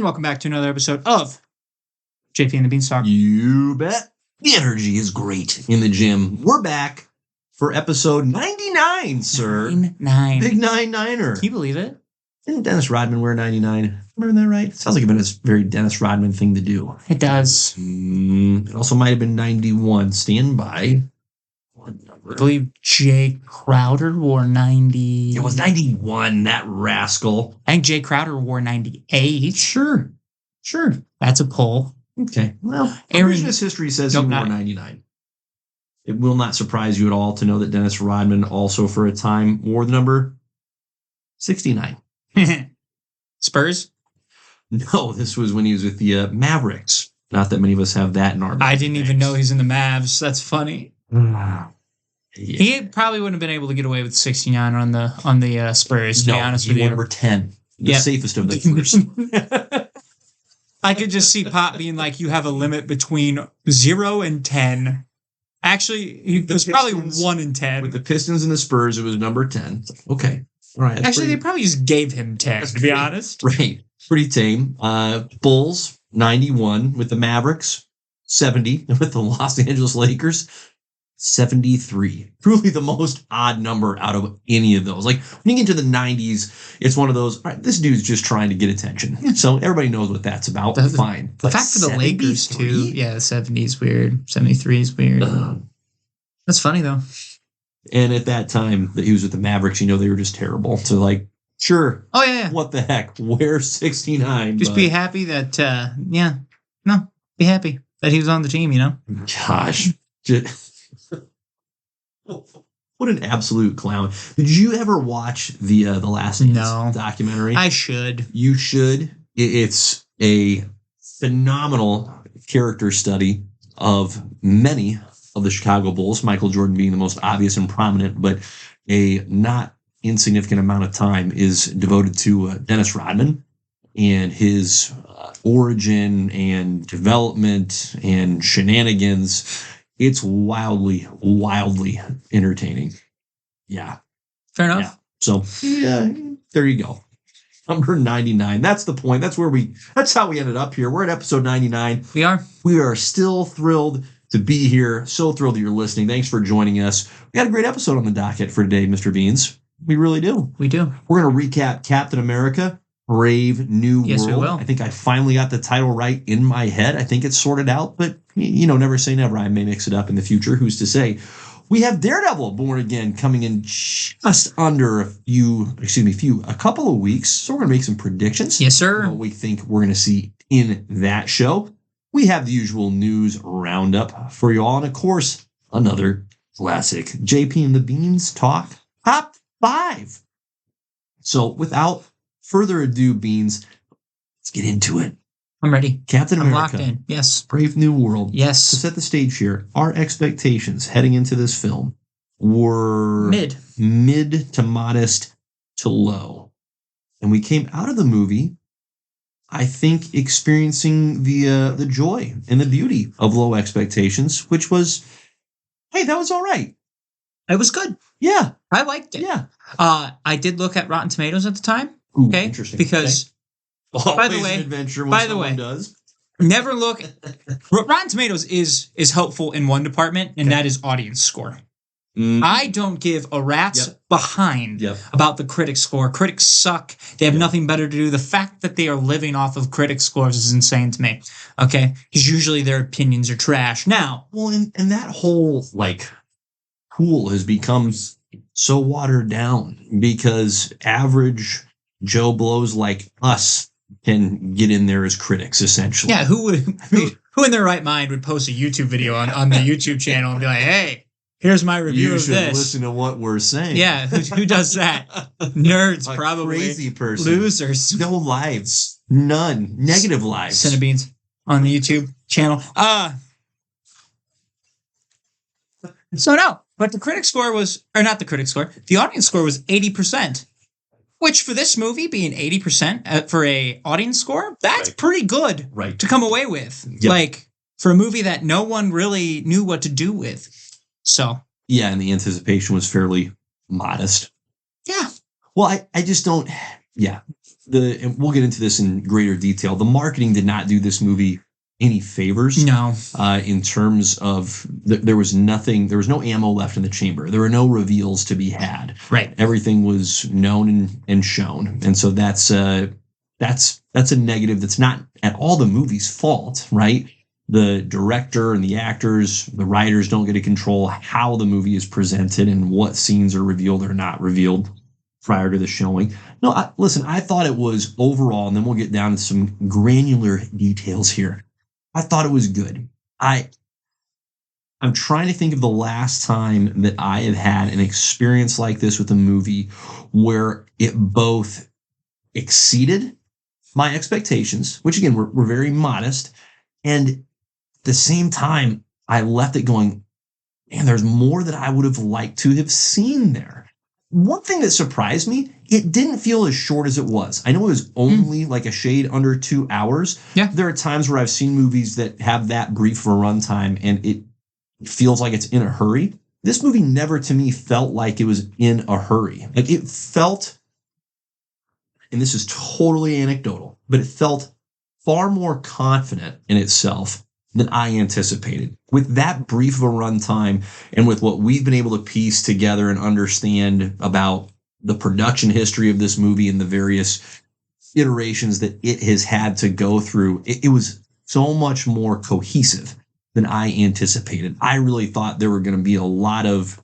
and welcome back to another episode of JP and the Beanstalk. You bet. The energy is great in the gym. We're back for episode 99, sir. 99. Big 99er. Can you believe it? Didn't Dennis Rodman wear 99? Remember that right? Sounds like a very Dennis Rodman thing to do. It does. It also might have been 91. Stand by. What number? I believe Jay Crowder wore 90. It was 91, that rascal. I think Jay Crowder wore 98. Sure. That's a poll. Okay. Well, Aaron- revisionist history says Nope, he wore not- 99. It will not surprise you at all to know that Dennis Rodman also for a time wore the number 69. Spurs? No, this was when he was with the Mavericks. Not that many of us have that in our I didn't even know he's in the Mavs. That's funny. Yeah. He probably wouldn't have been able to get away with 69 on the Spurs, to be honest with he you. wore number 10. The Yeah. safest of the first. I could just see Pop being like, you have a limit between 0 and 10. Actually, it was probably Pistons- 1 and 10. With the Pistons and the Spurs, it was number 10. Okay. All right. Actually, they probably just gave him 10, to be honest. Right. Pretty tame. Bulls, 91 with the Mavericks, 70 with the Los Angeles Lakers, 73. Truly the most odd number out of any of those. Like when you get into the 90s, it's one of those, all right, this dude's just trying to get attention. So everybody knows what that's about. Fine. The fact for the Lakers, too. Yeah, the 70 is weird. 73 is weird. That's funny, though. And at that time that he was with the Mavericks, they were just terrible. So like, sure. Oh, yeah. What the heck? Wear 69. Just be happy that, be happy that he was on the team, Gosh. What an absolute clown. Did you ever watch the Last Dance documentary? I should. You should. It's a phenomenal character study of many of the Chicago Bulls, Michael Jordan being the most obvious and prominent, but a not insignificant amount of time is devoted to Dennis Rodman and his origin and development and shenanigans. It's wildly entertaining. Yeah. Fair enough. Yeah. So, there you go. Number 99. That's the point. That's how we ended up here. We're at episode 99. We are. We are still thrilled to be here. So thrilled that you're listening. Thanks for joining us. We got a great episode on the docket for today, Mr. Beans. We really do. We do. We're going to recap Captain America, Brave New Yes, World. we will. I think I finally got the title right in my head. I think it's sorted out, but never say never. I may mix it up in the future. Who's to say? We have Daredevil Born Again coming in just under a couple of weeks. So we're going to make some predictions. Yes, sir. What we think we're going to see in that show. We have the usual news roundup for you all. And of course, another classic JP and the Beans talk top 5. So without further ado, Beans, let's get into it. I'm ready. Captain I'm America. locked in. Yes. Brave New World. Yes. To set the stage here, our expectations heading into this film were mid to modest to low. And we came out of the movie, I think, experiencing the joy and the beauty of low expectations, which was, hey, that was all right. It was good. Yeah. I liked it. Yeah. I did look at Rotten Tomatoes at the time. Ooh, Okay. interesting. Because By the way- an adventure when by the someone way- does. never look. Rotten Tomatoes is helpful in one department, and that is audience score. I don't give a rat's behind about the critic score. Critics suck. They have nothing better to do. The fact that they are living off of critic scores is insane to me. Okay? Because usually their opinions are trash. Now, Well, and that whole pool has become so watered down because average Joe Blows like us can get in there as critics, essentially. yeah, who in their right mind would post a YouTube video on the YouTube channel and be like, hey, here's my review You of should this. listen to what we're saying. Yeah, who does that? Nerds, A probably. crazy person. Losers. No lives. None. Negative lives. Cinebeans on the YouTube channel. So no, but the critic score was, or not the critic score, the audience score was 80%, which for this movie being 80% for a audience score, that's pretty good to come away with. Yep. Like for a movie that no one really knew what to do with. So. Yeah, and the anticipation was fairly modest. Yeah. Well, I just don't, And we'll get into this in greater detail. The marketing did not do this movie any favors. No. In terms of there was no ammo left in the chamber. There were no reveals to be had. Right. Everything was known and shown. And so that's a negative that's not at all the movie's fault, right? The director and the actors, the writers don't get to control how the movie is presented and what scenes are revealed or not revealed prior to the showing. No, I thought it was overall, and then we'll get down to some granular details here. I thought it was good. I'm trying to think of the last time that I have had an experience like this with a movie where it both exceeded my expectations, which again were very modest, and at the same time I left it going, man, there's more that I would have liked to have seen there. One thing that surprised me, it didn't feel as short as it was. I know it was only like a shade under 2 hours. Yeah. There are times where I've seen movies that have that brief of a runtime and it feels like it's in a hurry. This movie never to me felt like it was in a hurry. Like it felt, and this is totally anecdotal, but it felt far more confident in itself than I anticipated. With that brief of a runtime and with what we've been able to piece together and understand about the production history of this movie and the various iterations that it has had to go through, it was so much more cohesive than I anticipated. I really thought there were going to be a lot of,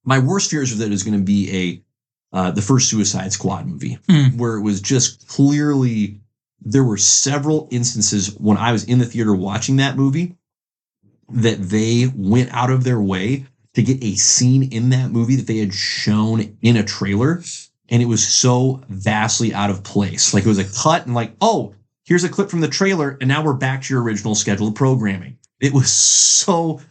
my worst fears was that it was going to be the first Suicide Squad movie, where it was just clearly, there were several instances when I was in the theater watching that movie that they went out of their way to get a scene in that movie that they had shown in a trailer, and it was so vastly out of place. Like it was a cut and like, oh, here's a clip from the trailer, and now we're back to your original scheduled programming. It was so,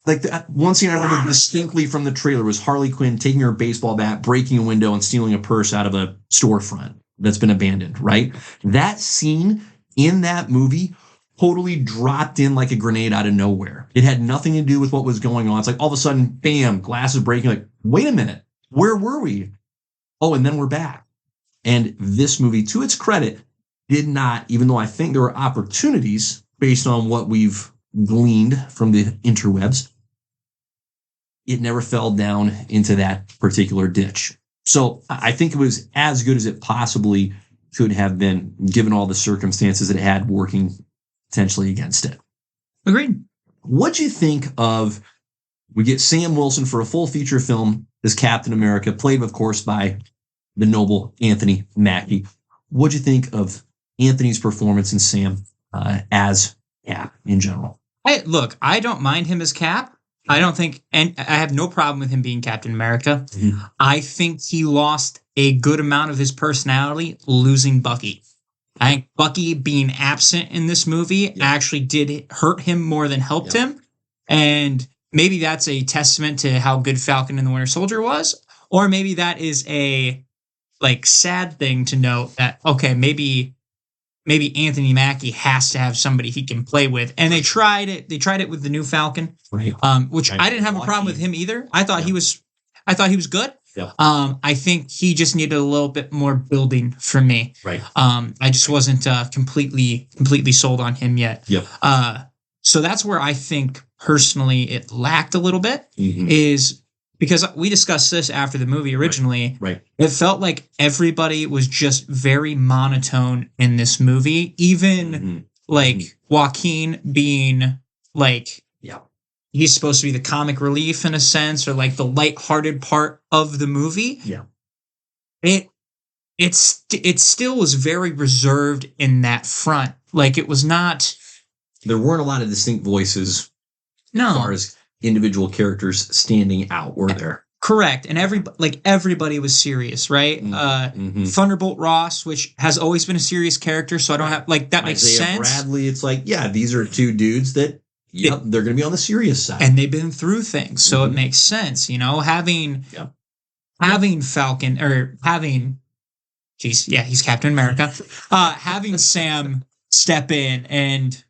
like, one scene I remember distinctly from the trailer was Harley Quinn taking her baseball bat, breaking a window, and stealing a purse out of a storefront that's been abandoned, right? That scene in that movie totally dropped in like a grenade out of nowhere. It had nothing to do with what was going on. It's like all of a sudden, bam, glass is breaking. Like, wait a minute, where were we? Oh, and then we're back. And this movie, to its credit, did not, even though I think there were opportunities based on what we've gleaned from the interwebs, it never fell down into that particular ditch. So I think it was as good as it possibly could have been, given all the circumstances that it had working potentially against it. Agreed. What'd you think of, we get Sam Wilson for a full feature film as Captain America, played, of course, by the noble Anthony Mackie. What'd you think of Anthony's performance and Sam as Cap in general? I don't mind him as Cap. I don't think, and I have no problem with him being Captain America. Mm-hmm. I think he lost a good amount of his personality losing Bucky. I think Bucky being absent in this movie actually did hurt him more than helped him. And maybe that's a testament to how good Falcon and the Winter Soldier was. Or maybe that is a sad thing to note that, okay, maybe Anthony Mackie has to have somebody he can play with. And they tried it. They tried it with the new Falcon, right. Which I didn't have a problem with him either. I thought he was good. Yeah. I think he just needed a little bit more building from me. Right. I just wasn't completely sold on him yet. Yep. So that's where I think personally it lacked a little bit, is because we discussed this after the movie originally. Right. It felt like everybody was just very monotone in this movie. Even Joaquin being he's supposed to be the comic relief in a sense, or like the lighthearted part of the movie. Yeah. It still was very reserved in that front. Like it was not. There weren't a lot of distinct voices. No. As far as individual characters standing out, were there? Correct. And everybody was serious, right? Thunderbolt Ross, which has always been a serious character, so I don't have that makes Isaiah sense. Bradley, it's like, these are two dudes that they're going to be on the serious side, and they've been through things, so it makes sense. Having Falcon or having, he's Captain America. Having Sam step in and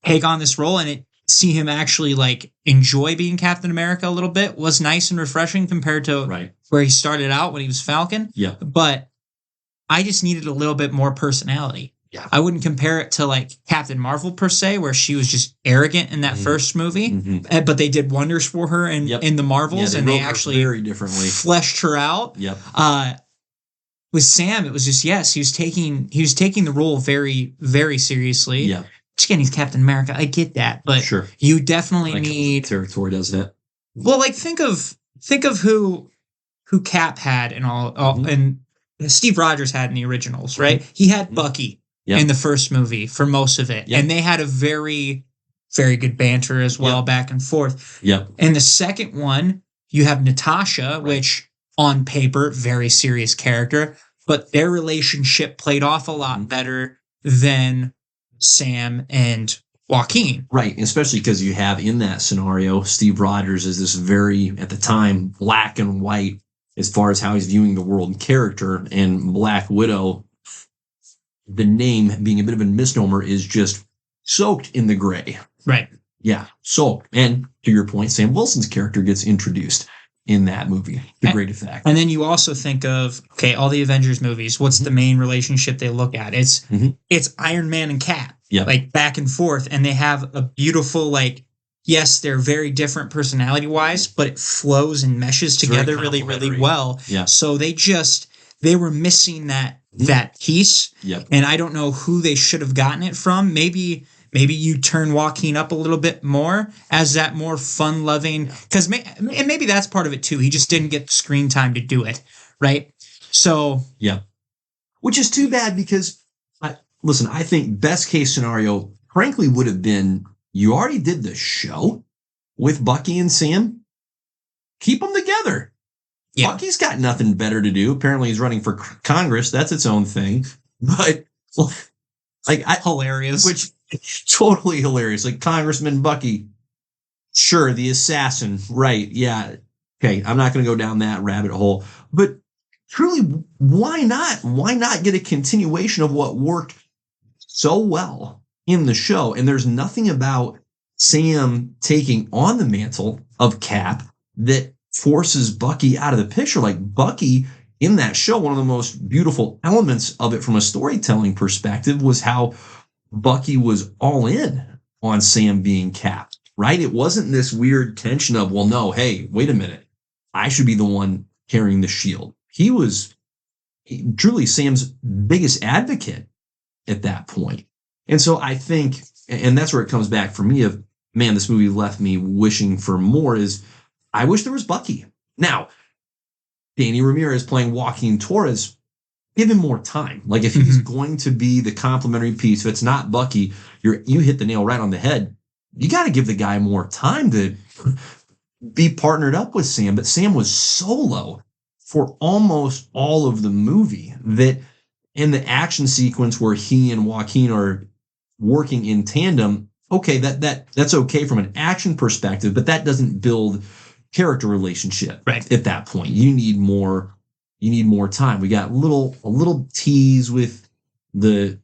take on this role, and see him actually like enjoy being Captain America a little bit was nice and refreshing compared to where he started out when he was Falcon. Yeah. But I just needed a little bit more personality. Yeah. I wouldn't compare it to like Captain Marvel per se, where she was just arrogant in that first movie, but they did wonders for her in the Marvels, and they actually very differently fleshed her out. Yep. With Sam, it was just he was taking the role very, very seriously. Yeah. Again, he's Captain America. I get that, but you definitely need territory, doesn't it? Well, like think of who Cap had and all and Steve Rogers had in the originals, right? He had Bucky in the first movie for most of it, and they had a very, very good banter as well, back and forth. Yep. And the second one, you have Natasha, which on paper, very serious character, but their relationship played off a lot better than Sam and Joaquin. Right, especially because you have in that scenario, Steve Rogers is this very, at the time, black and white as far as how he's viewing the world and character, and Black Widow, the name being a bit of a misnomer, is just soaked in the gray. Right. Yeah, soaked. And to your point, Sam Wilson's character gets introduced in that movie to great effect. And then you also think of, all the Avengers movies, what's the main relationship they look at? It's Iron Man and Cap, like back and forth, and they have a beautiful, like, yes, they're very different personality-wise, but it flows and meshes together really, really well. Yeah. So they were missing that piece, and I don't know who they should have gotten it from. Maybe you turn Joaquin up a little bit more as that more fun-loving, because and maybe that's part of it too. He just didn't get the screen time to do it, right? So which is too bad because, listen, I think best case scenario, frankly, would have been you already did the show with Bucky and Sam. Keep them together. Yeah. Bucky's got nothing better to do. Apparently, he's running for Congress. That's its own thing, but hilarious. Which totally hilarious. Like Congressman Bucky, sure, the assassin, right? Yeah, okay. I'm not going to go down that rabbit hole, but truly, why not? Why not get a continuation of what worked so well in the show? And there's nothing about Sam taking on the mantle of Cap that forces Bucky out of the picture. Like Bucky in that show, one of the most beautiful elements of it from a storytelling perspective was how Bucky was all in on Sam being Cap, right? It wasn't this weird tension of, well, no, hey, wait a minute. I should be the one carrying the shield. He was truly Sam's biggest advocate at that point. And so I think, and that's where it comes back for me of, man, this movie left me wishing for more, is I wish there was Bucky. Now, Danny Ramirez playing Joaquin Torres, give him more time. Like if he's going to be the complementary piece, if it's not Bucky, you hit the nail right on the head. You got to give the guy more time to be partnered up with Sam. But Sam was solo for almost all of the movie, that in the action sequence where he and Joaquin are working in tandem, okay, that's okay from an action perspective, but that doesn't build character relationship at that point. You need more time. We got a little tease with the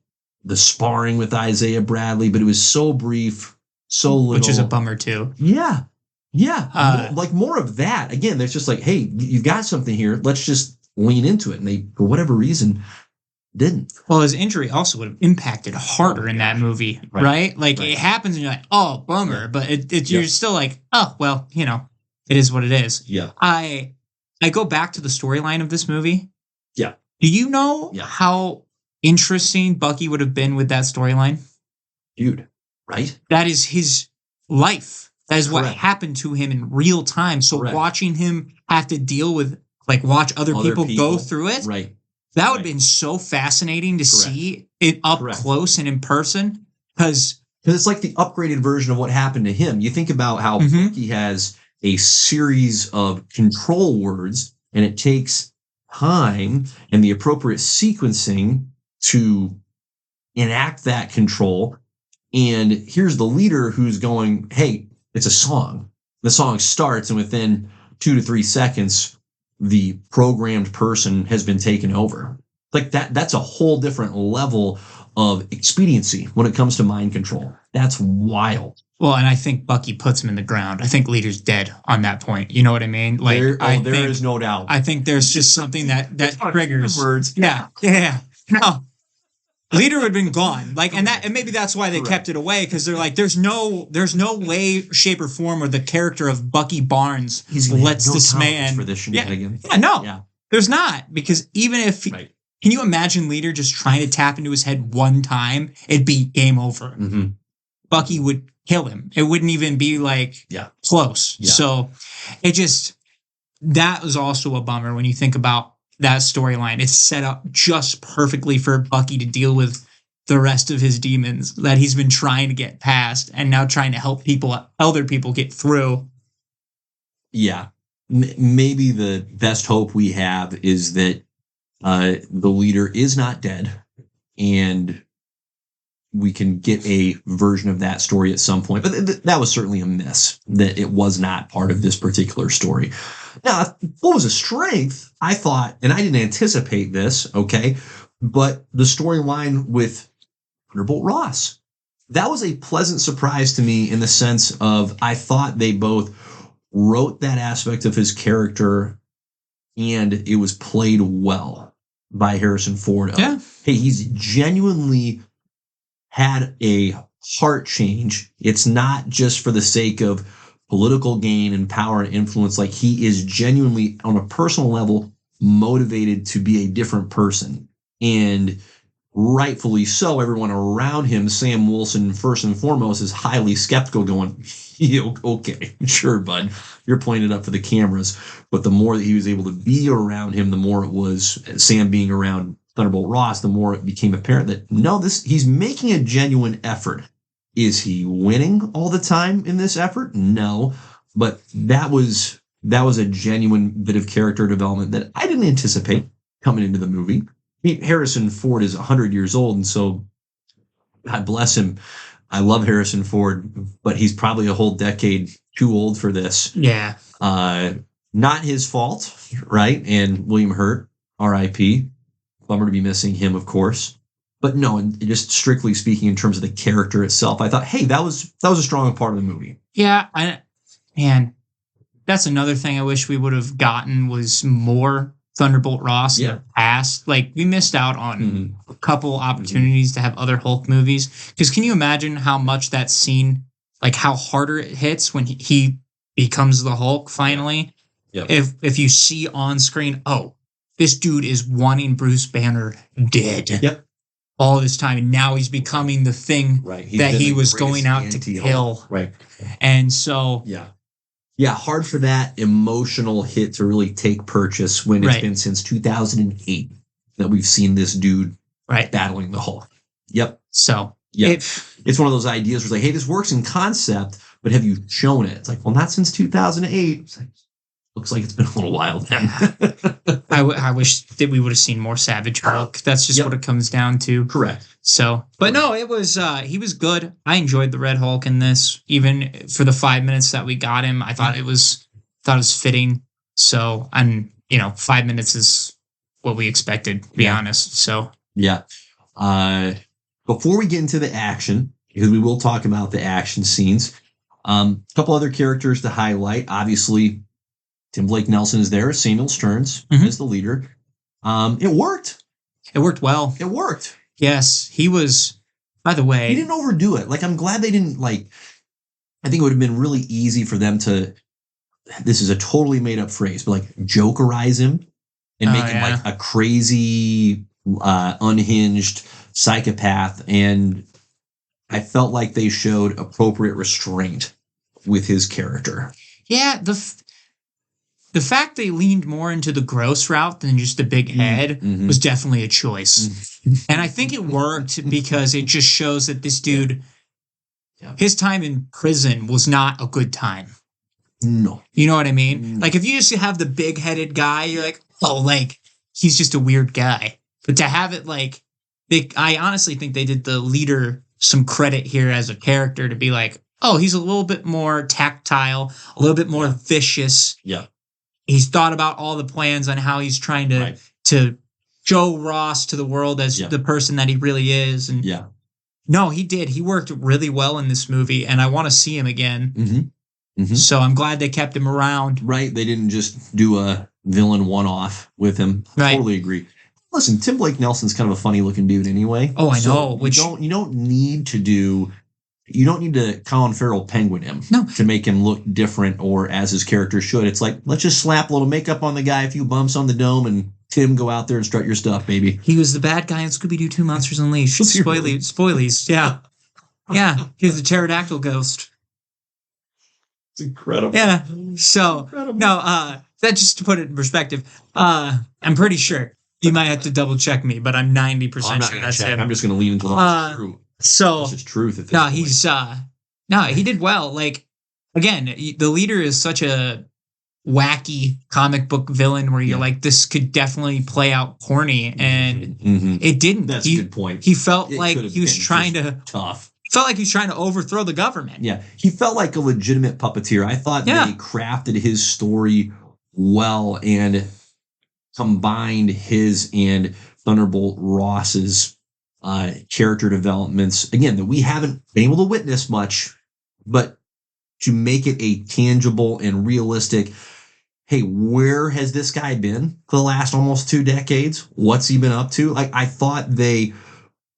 sparring with Isaiah Bradley, but it was so brief, so little. Which is a bummer too. Yeah. Like more of that. Again, there's just like, hey, you've got something here. Let's just lean into it. And they, for whatever reason, didn't. Well, his injury also would have impacted harder in that movie, right? Like it happens and you're like, oh, bummer. But you're still like, oh, well, it is what it is. Yeah. I go back to the storyline of this movie. Yeah. Do you know how interesting Bucky would have been with that storyline? Dude, right? That is his life. That is what happened to him in real time. So watching him have to deal with, like, watch other people go through it. Right. That would have been so fascinating to see it up close and in person. Because it's like the upgraded version of what happened to him. You think about how Bucky has a series of control words, and it takes time and the appropriate sequencing to enact that control. And here's the leader who's going, hey, it's a song. The song starts, and within 2 to 3 seconds, the programmed person has been taken over. Like that's a whole different level of expediency when it comes to mind control. That's wild. Well, and I think Bucky puts him in the ground. I think Leader's dead on that point. You know what I mean? Like, there is no doubt. I think there's just something that triggers. Words. Yeah. No, Leader would have been gone. Like, and maybe that's why they kept it away, because they're like, there's no way, shape, or form where the character of Bucky Barnes lets this man for this shenanigan. There's not, because even if can you imagine Leader just trying to tap into his head one time? It'd be game over. Mm-hmm. Bucky would kill him. It wouldn't even be like close. Yeah. So that was also a bummer when you think about that storyline. It's set up just perfectly for Bucky to deal with the rest of his demons that he's been trying to get past and now trying to help other people get through. Yeah. Maybe the best hope we have is that the Leader is not dead, and we can get a version of that story at some point. But that was certainly a miss, that it was not part of this particular story. Now, what was a strength, I thought, and I didn't anticipate this, okay, but the storyline with Thunderbolt Ross. That was a pleasant surprise to me, in the sense of, I thought they both wrote that aspect of his character, and it was played well by Harrison Ford. Yeah. Hey, he's genuinely had a heart change. It's not just for the sake of political gain and power and influence. Like, he is genuinely, on a personal level, motivated to be a different person. And rightfully so, everyone around him, Sam Wilson first and foremost, is highly skeptical, going, okay, sure, bud, you're playing it up for the cameras. But the more that he was able to be around him, the more it was Sam being around Thunderbolt Ross, the more it became apparent that he's making a genuine effort. Is he winning all the time in this effort? No, but that was a genuine bit of character development that I didn't anticipate coming into the movie. I mean, Harrison Ford is 100 years old, and so God bless him. I love Harrison Ford, but he's probably a whole decade too old for this. Yeah. Not his fault, right? And William Hurt, R.I.P. Bummer to be missing him, of course. But no, and just strictly speaking, in terms of the character itself, I thought, hey, that was a strong part of the movie. Yeah, man, that's another thing I wish we would have gotten, was more Thunderbolt Ross in the past. Like, we missed out on a couple opportunities to have other Hulk movies. Because can you imagine how much that scene, like how harder it hits when he becomes the Hulk finally? Yep. If you see on screen, oh, this dude is wanting Bruce Banner dead. Yep. All this time, and now he's becoming the thing that he was going out to kill. Right. And so yeah, hard for that emotional hit to really take purchase when it's been since 2008 that we've seen this dude battling the Hulk. Yep. So it's one of those ideas where it's like, hey, this works in concept, but have you shown it? It's like, well, not since 2008. It's like, looks like it's been a little while then. I wish that we would have seen more Savage Hulk. That's just what it comes down to. Correct. So, but no, it was he was good. I enjoyed the Red Hulk in this, even for the 5 minutes that we got him. I thought it was fitting. So, and 5 minutes is what we expected, to be honest. So before we get into the action, because we will talk about the action scenes, a couple other characters to highlight. Obviously, Tim Blake Nelson is there. Samuel Stearns is the leader. It worked. It worked well. It worked. Yes, he was. By the way, he didn't overdo it. Like, I'm glad they didn't, I think it would have been really easy for them to, this is a totally made up phrase, but jokerize him and make him a crazy, unhinged psychopath. And I felt like they showed appropriate restraint with his character. Yeah, the fact they leaned more into the gross route than just the big head was definitely a choice. And I think it worked because it just shows that this dude, his time in prison was not a good time. No. You know what I mean? Like, if you just have the big-headed guy, you're like, oh, he's just a weird guy. But to have it I honestly think they did the leader some credit here as a character, to be like, oh, he's a little bit more tactile, a little bit more vicious. Yeah. He's thought about all the plans on how he's trying to Joe Ross to the world as the person that he really is. And no, he did. He worked really well in this movie, and I want to see him again. So I'm glad they kept him around. Right. They didn't just do a villain one-off with him. Right. Totally agree. Listen, Tim Blake Nelson's kind of a funny looking dude anyway. Oh, I know. You don't need to Colin Farrell penguin him to make him look different or as his character should. It's like, let's just slap a little makeup on the guy, a few bumps on the dome, and Tim, go out there and strut your stuff, baby. He was the bad guy in Scooby-Doo 2 Monsters Unleashed. Spoilies. Yeah. Yeah. He was the pterodactyl ghost. It's incredible. Yeah. So, that just to put it in perspective, I'm pretty sure. You might have to double check me, but I'm 90% sure that's him. I'm just going to lean into the truth. So, it's just truth at this point. He did well. Like, again, the leader is such a wacky comic book villain where you're like, this could definitely play out corny, and it didn't. That's a good point. He felt like he was trying to tough. Felt like he was trying to overthrow the government. Yeah, he felt like a legitimate puppeteer. I thought they crafted his story well and combined his and Thunderbolt Ross's character developments, again, that we haven't been able to witness much, but to make it a tangible and realistic, hey, where has this guy been for the last almost 2 decades? What's he been up to? I thought they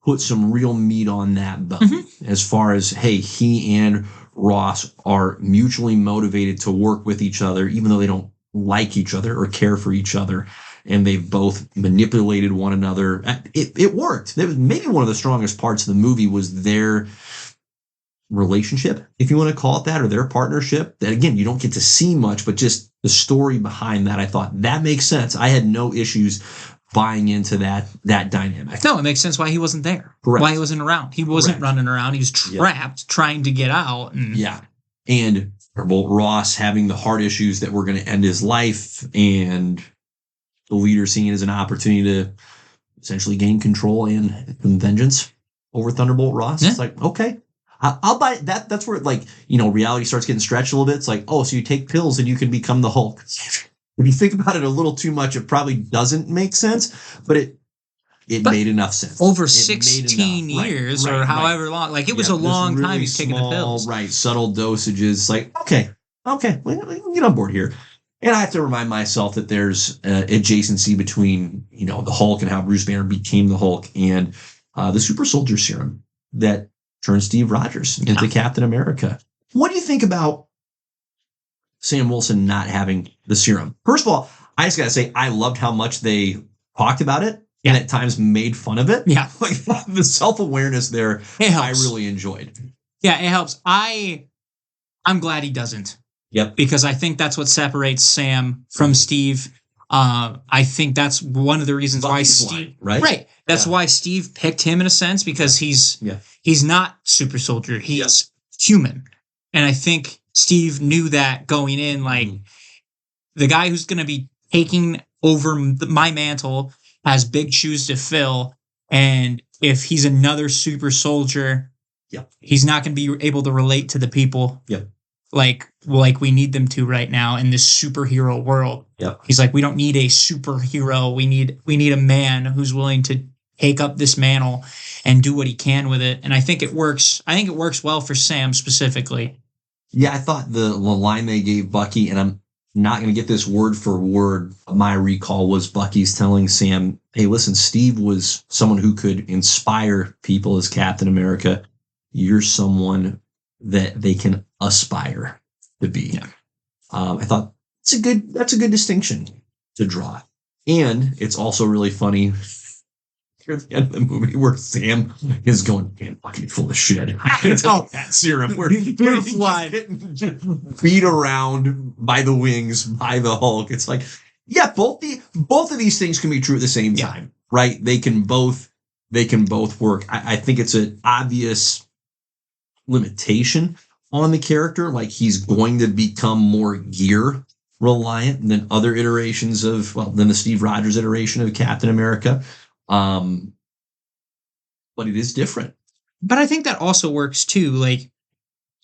put some real meat on that bone as far as, hey, he and Ross are mutually motivated to work with each other, even though they don't like each other or care for each other. And they've both manipulated one another. It worked. That was maybe one of the strongest parts of the movie was their relationship, if you want to call it that, or their partnership. That, again, you don't get to see much, but just the story behind that, I thought that makes sense. I had no issues buying into that dynamic. No, it makes sense why he wasn't there. Correct. Why he wasn't around. He wasn't running around. He was trapped trying to get out. And Thunderbolt Ross having the heart issues that were going to end his life, and the leader seeing it as an opportunity to essentially gain control and vengeance over Thunderbolt Ross. It's like, okay, I'll buy that. That's where, like, reality starts getting stretched a little bit. It's like, oh, so you take pills and you can become the Hulk. If you think about it a little too much, it probably doesn't make sense, but it made enough sense. Over 16 years or however long. Like, it was a long time he's taking the pills. Right, subtle dosages. It's like, okay, we get on board here. And I have to remind myself that there's adjacency between, the Hulk and how Bruce Banner became the Hulk and the super soldier serum that turned Steve Rogers into Captain America. What do you think about Sam Wilson not having the serum? First of all, I just got to say, I loved how much they talked about it and at times made fun of it. Yeah. Like, the self-awareness there, I really enjoyed. Yeah, it helps. I'm glad he doesn't. Yep. Because I think that's what separates Sam from Steve. I think that's one of the reasons why Steve, right? That's why Steve picked him in a sense, because he's not super soldier. He's human. And I think Steve knew that going in, like, the guy who's going to be taking over my mantle has big shoes to fill. And if he's another super soldier, he's not going to be able to relate to the people. Like we need them to right now in this superhero world. He's like, we don't need a superhero. We need a man who's willing to take up this mantle and do what he can with it. And I think it works. I think it works well for Sam specifically. Yeah, I thought the line they gave Bucky, and I'm not going to get this word for word, my recall was Bucky's telling Sam, hey, listen, Steve was someone who could inspire people as Captain America. You're someone that they can aspire to be. I thought that's a good distinction to draw. And it's also really funny at the end of the movie where Sam is going, man, fucking full of shit. That serum where he's getting beat around by the wings by the Hulk. It's like, both of these things can be true at the same time, right? They can both work. I think it's an obvious limitation on the character. Like, he's going to become more gear reliant than other iterations than the Steve Rogers iteration of Captain America. But it is different. But I think that also works too. Like,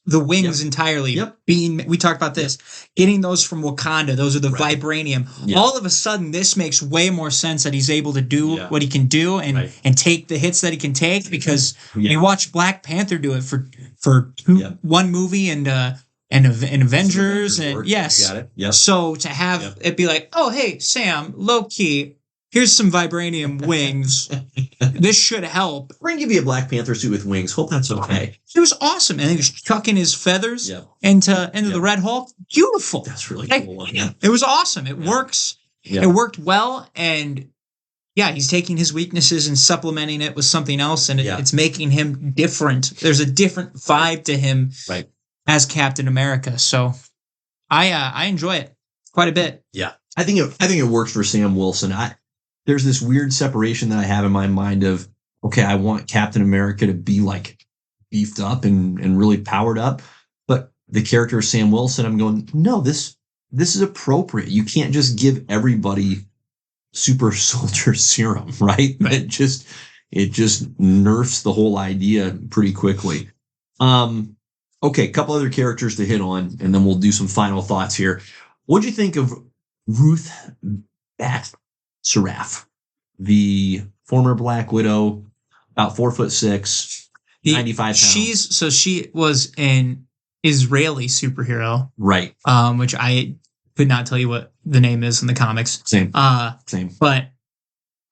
the wings entirely. We talked about this. Getting those from Wakanda, those are the vibranium. All of a sudden, this makes way more sense that he's able to do what he can do and take the hits that he can take, because you watch Black Panther do it for one movie and Avengers and yes. So to have it be like, oh hey Sam, low key, here's some vibranium wings. This should help. We're gonna give you a Black Panther suit with wings. Hope that's okay. It was awesome, and he was chucking his feathers into the Red Hulk. Beautiful. That's really cool. It was awesome. It works. It worked well, and he's taking his weaknesses and supplementing it with something else, and it's making him different. There's a different vibe to him as Captain America. So I enjoy it quite a bit. Yeah, I think it works for Sam Wilson. There's this weird separation that I have in my mind of, okay, I want Captain America to be like beefed up and really powered up. But the character of Sam Wilson, I'm going, no, this is appropriate. You can't just give everybody super soldier serum, right? It just nerfs the whole idea pretty quickly. Okay, a couple other characters to hit on, and then we'll do some final thoughts here. What'd you think of Ruth Bat Seraph, the former Black Widow, about 4'6", 95 pounds? She was an Israeli superhero, right? Which I could not tell you what the name is in the comics. Same. But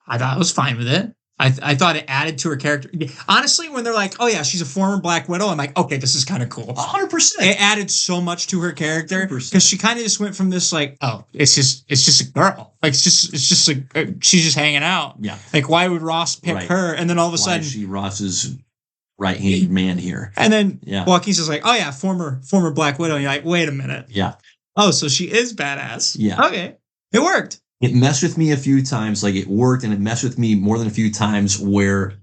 I thought I was fine with it. I thought it added to her character. Honestly, when they're like, oh yeah, she's a former Black Widow, I'm like, okay, this is kind of cool. 100%. It added so much to her character, because she kind of just went from this like, oh, it's just a girl. Like she's just hanging out. Yeah. Like, why would Ross pick her? And then all of a sudden, is she Ross's right-handed man here? And then Joaquin's just like, oh yeah, former Black Widow. And you're like, wait a minute. Yeah. Oh, so she is badass. Yeah. Okay. It worked. It messed with me a few times, like it worked, and it messed with me more than a few times where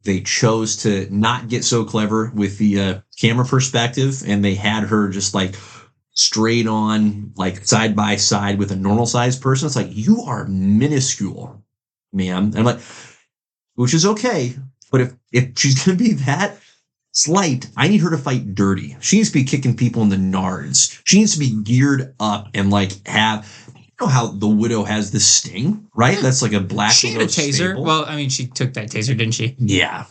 they chose to not get so clever with the camera perspective, and they had her just like straight on, like side by side with a normal sized person. It's like, you are minuscule, ma'am. And I'm like, which is okay, but if she's going to be that slight, I need her to fight dirty. She needs to be kicking people in the nards. She needs to be geared up and like have... You know how the Widow has the Sting, right? That's like a Black Widow. She had a taser. Staple. Well, I mean, she took that taser, didn't she? Yeah.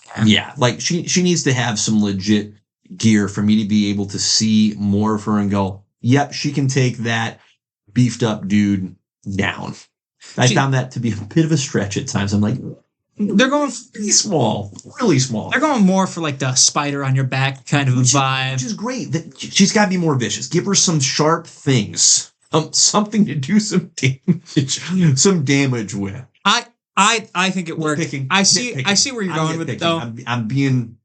Like she needs to have some legit gear for me to be able to see more of her and go, yep, she can take that beefed up dude down. I found that to be a bit of a stretch at times. I'm like, they're going really small. They're going more for like the spider on your back kind of vibe, which is great. She's got to be more vicious. Give her some sharp things. Something to do some damage with. I think it worked. I see where you're going with it, though. I'm being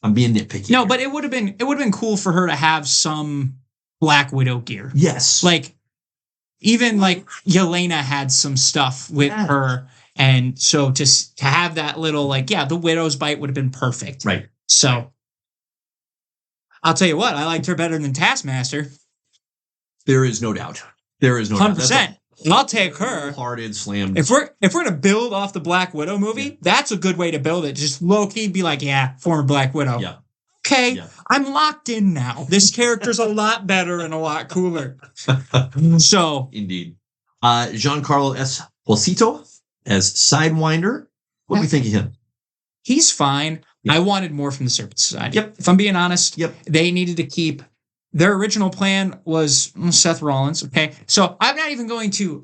nitpicky. No, but it would have been cool for her to have some Black Widow gear. Yes, like even like Yelena had some stuff with her, and so to have that little like the Widow's bite would have been perfect. Right. So I'll tell you what, I liked her better than Taskmaster. There is no doubt. 100%. I'll take her. Hearted slam. If we're gonna build off the Black Widow movie, that's a good way to build it. Just low key be like, former Black Widow. Yeah. Okay, I'm locked in now. This character's a lot better and a lot cooler. So indeed. Giancarlo Esposito as Sidewinder. What do we think of him? He's fine. I wanted more from the Serpent Society. Yep. If I'm being honest, they needed to keep. Their original plan was Seth Rollins. Okay, so I'm not even going to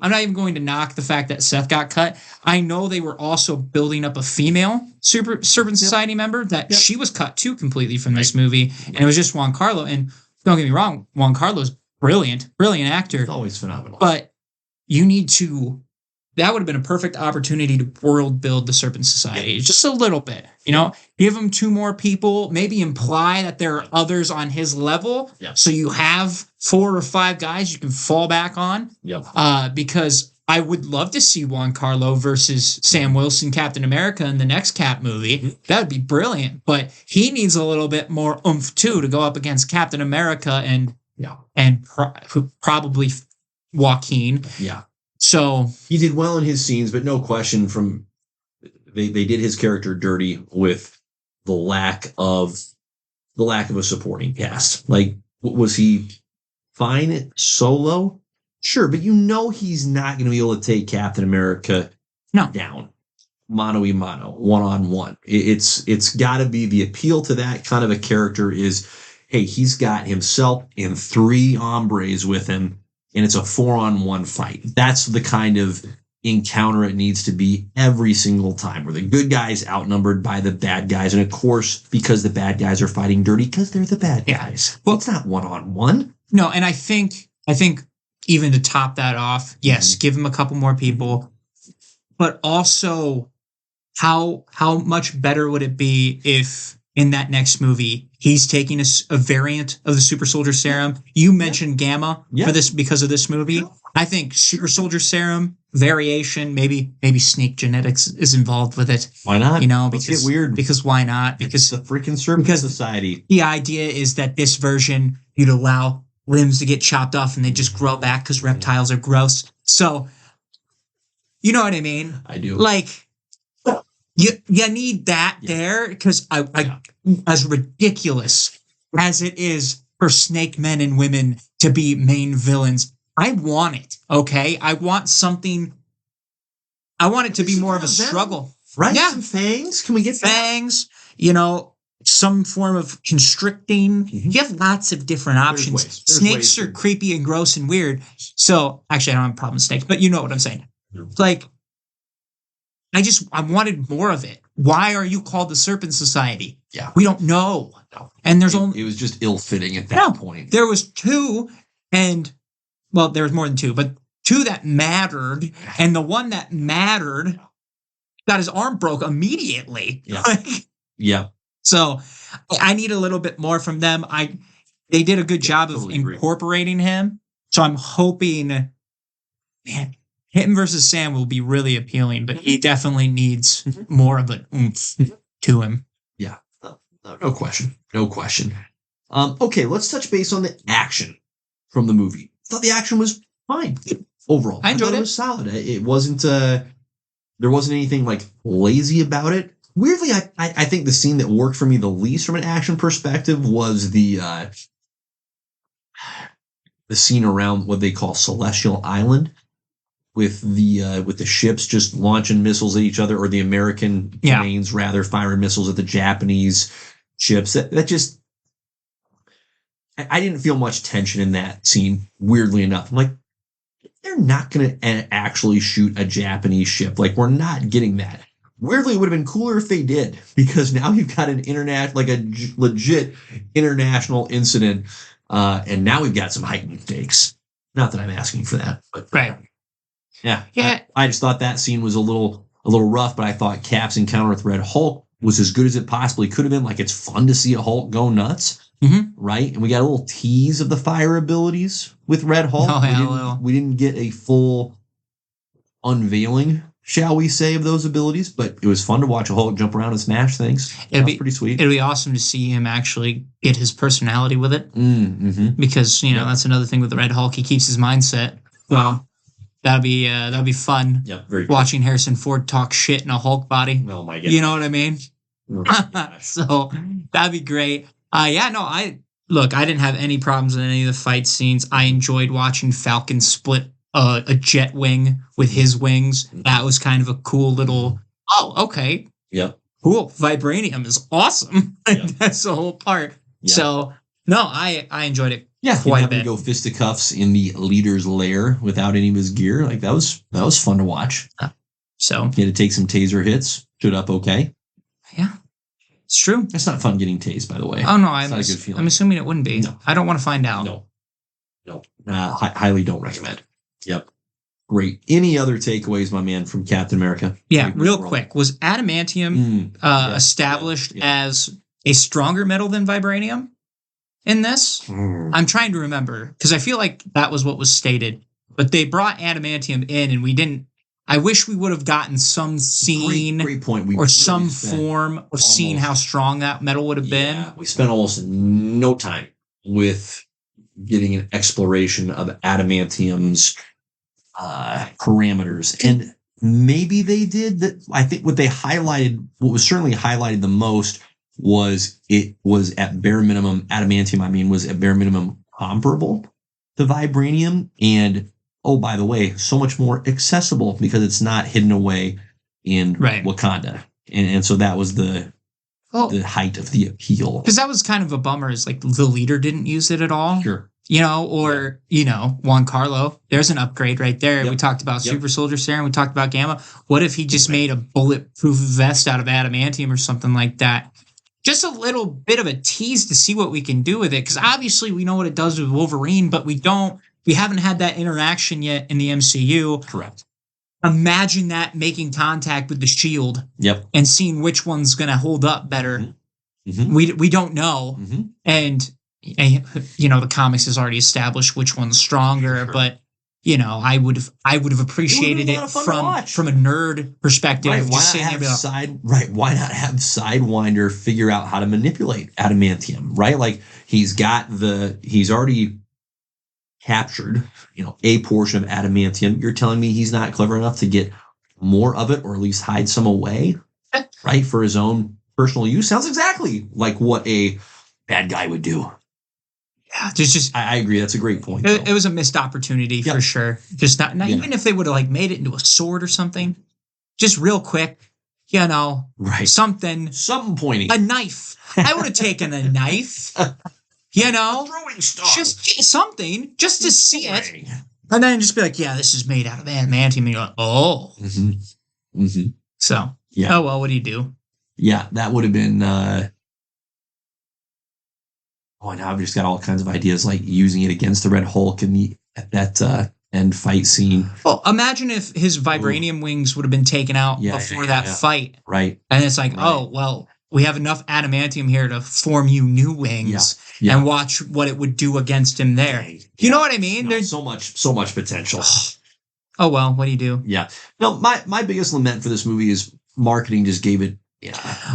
knock the fact that Seth got cut. I know they were also building up a female Serpent Society member that she was cut too completely from this movie, and it was just Juan Carlo. And don't get me wrong, Juan Carlo's brilliant actor. He's always phenomenal. But you need to. That would have been a perfect opportunity to world build the Serpent Society just a little bit. Give him 2 more people, maybe imply that there are others on his level. So you have 4 or 5 guys you can fall back on. Because I would love to see Juan Carlo versus Sam Wilson, Captain America in the next Cap movie. That would be brilliant. But he needs a little bit more oomph too to go up against Captain America and probably Joaquin. Yeah. So he did well in his scenes, but no question they did his character dirty with the lack of the lack of a supporting cast. Like, was he fine solo? Sure, but he's not going to be able to take Captain America down. Mano a mano, one-on-one. It's got to be the appeal to that kind of a character is, hey, he's got himself and 3 hombres with him, and it's a 4-on-1 fight. That's the kind of encounter it needs to be every single time, where the good guys outnumbered by the bad guys, and of course, because the bad guys are fighting dirty, because they're the bad guys. Well, it's not 1-on-1. No, and I think even to top that off, yes, give him a couple more people, but also, how much better would it be if in that next movie he's taking a variant of the Super Soldier Serum? You mentioned Gamma for this because of this movie. Yeah. I think Super Soldier Serum variation, maybe Snake Genetics is involved with it. Why not? Because get weird. Because why not? Because the freaking Serpent Society. The idea is that this version you'd allow limbs to get chopped off and they just grow back because reptiles are gross. So, you know what I mean? I do. Like, you need that there, because I as ridiculous as it is for snake men and women to be main villains, I want it, okay? I want it to be more of a struggle. Right? Yeah. Some fangs? Can we get fangs? Some form of constricting. You have lots of different options. There's snakes are creepy and gross and weird. So, actually, I don't have a problem with snakes, but you know what I'm saying. Like, I wanted more of it. Why are you called the Serpent Society? Yeah. We don't know. No. And it was just ill-fitting at that point. There was 2, and, well, there was more than 2, but 2 that mattered, and the one that mattered got his arm broke immediately. Yeah. Yeah. So I need a little bit more from them. They did a good job of incorporating him. So I'm hoping, man, him versus Sam will be really appealing, but he definitely needs more of an oomph to him. Yeah, no question. No question. Okay, let's touch base on the action from the movie. I thought the action was fine overall. I enjoyed it. It was solid. It wasn't, there wasn't anything like lazy about it. Weirdly, I think the scene that worked for me the least from an action perspective was the scene around what they call Celestial Island, with the ships just launching missiles at each other, or the American planes rather firing missiles at the Japanese ships. That just, I didn't feel much tension in that scene. Weirdly enough, I'm like, they're not going to actually shoot a Japanese ship. Like, we're not getting that. Weirdly, it would have been cooler if they did, because now you've got an legit international incident, and now we've got some heightened stakes. Not that I'm asking for that, but right. Yeah. I just thought that scene was a little rough, but I thought Cap's encounter with Red Hulk was as good as it possibly could have been. Like, it's fun to see a Hulk go nuts, right? And we got a little tease of the fire abilities with Red Hulk. We didn't get a full unveiling, shall we say, of those abilities, but it was fun to watch a Hulk jump around and smash things. That was pretty sweet. It'd be awesome to see him actually get his personality with it, because that's another thing with the Red Hulk. He keeps his mindset. Well. That'd be fun. Yeah, very watching Harrison Ford talk shit in a Hulk body. Oh my god! You know what I mean? Oh so that'd be great. I didn't have any problems in any of the fight scenes. I enjoyed watching Falcon split a jet wing with his wings. That was kind of a cool little. Oh, okay. Yep. Cool. Vibranium is awesome. Yep. That's the whole part. Yep. So no, I enjoyed it. Yeah, quite a bit. To go fisticuffs in the leader's lair without any of his gear. Like, that was fun to watch. So he had to take some taser hits. Stood up okay. Yeah, it's true. It's not fun getting tased, by the way. Oh no, it's not a good feeling. I'm assuming it wouldn't be. No. I don't want to find out. No. Highly don't recommend. Yep. Great. Any other takeaways, my man, from Captain America? Yeah, real quick. Was adamantium established as a stronger metal than vibranium in this? I'm trying to remember, because I feel like that was what was stated. But they brought adamantium in, and we didn't. I wish we would have gotten some scene, great point. Or some form of seeing how strong that metal would have been. We spent almost no time with getting an exploration of adamantium's parameters, and maybe they did that. I think what was certainly highlighted the most was it was at bare minimum, adamantium, was at bare minimum comparable to vibranium. And, oh, by the way, so much more accessible because it's not hidden away in Wakanda. And so that was the height of the appeal. Because that was kind of a bummer, is like the leader didn't use it at all. Sure. Juan Carlo, there's an upgrade right there. Yep. We talked about Super Soldier Serum. We talked about Gamma. What if he just made a bulletproof vest out of adamantium or something like that? Just a little bit of a tease to see what we can do with it. Because obviously we know what it does with Wolverine, but we haven't had that interaction yet in the MCU. Correct. Imagine that making contact with the Shield. Yep. And seeing which one's going to hold up better. Mm-hmm. We don't know. Mm-hmm. And the comics has already established which one's stronger, sure. But I would have appreciated it from a nerd perspective. Right. Why not have Sidewinder figure out how to manipulate adamantium? Right. Like he's already captured, a portion of adamantium. You're telling me he's not clever enough to get more of it, or at least hide some away, right, for his own personal use? Sounds exactly like what a bad guy would do. Yeah, I agree. That's a great point. It was a missed opportunity for sure. Just not even if they would have made it into a sword or something, just real quick, right? Something pointy, a knife. I would have taken a knife, throwing stuff, just something, just to see it, and then just be like, yeah, this is made out of adamantium. And you're like, oh, So oh well, what do you do? Yeah, that would have been. Now I've just got all kinds of ideas, like using it against the Red Hulk in that end fight scene. Well, imagine if his vibranium wings would have been taken out before that fight. Right. And it's like, oh, well, we have enough adamantium here to form you new wings and watch what it would do against him there. You know what I mean? There's so much potential. Oh, well, what do you do? Yeah. No, my biggest lament for this movie is marketing just gave it.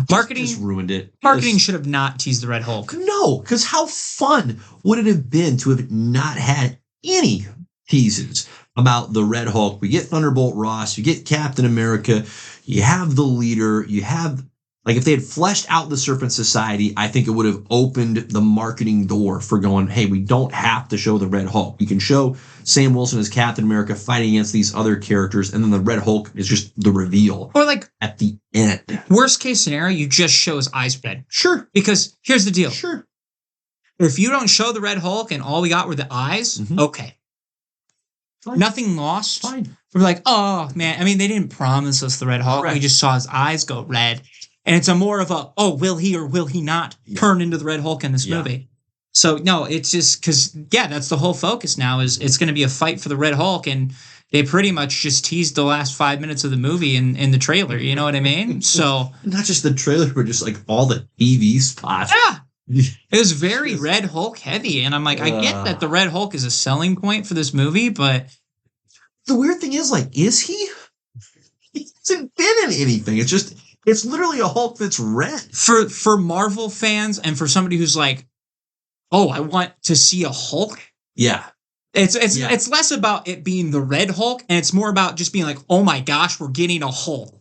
Marketing just ruined it. Marketing should have not teased the Red Hulk. No, because how fun would it have been to have not had any teases about the Red Hulk? We get Thunderbolt Ross, you get Captain America, you have the leader, you have, like, if they had fleshed out the Serpent Society, I think it would have opened the marketing door for going, hey, we don't have to show the Red Hulk. We can show Sam Wilson as Captain America fighting against these other characters, and then the Red Hulk is just the reveal. Or like at the end. Worst case scenario, you just show his eyes red. Sure. Because here's the deal. Sure. If you don't show the Red Hulk and all we got were the eyes, okay. Fine. Nothing lost. Fine. We're like, oh man. I mean, they didn't promise us the Red Hulk. Correct. We just saw his eyes go red. And it's a more of a, will he or will he not turn into the Red Hulk in this movie? So, no, it's just because, that's the whole focus now is it's going to be a fight for the Red Hulk. And they pretty much just teased the last 5 minutes of the movie in the trailer. You know what I mean? So not just the trailer, but just like all the TV spots. Yeah. It was very Red Hulk heavy. And I'm like, I get that the Red Hulk is a selling point for this movie, but the weird thing is, like, is he? He hasn't been in anything. It's literally a Hulk that's red. For Marvel fans and for somebody who's like, oh, I want to see a Hulk. Yeah. It's less about it being the Red Hulk, and it's more about just being like, oh my gosh, we're getting a Hulk.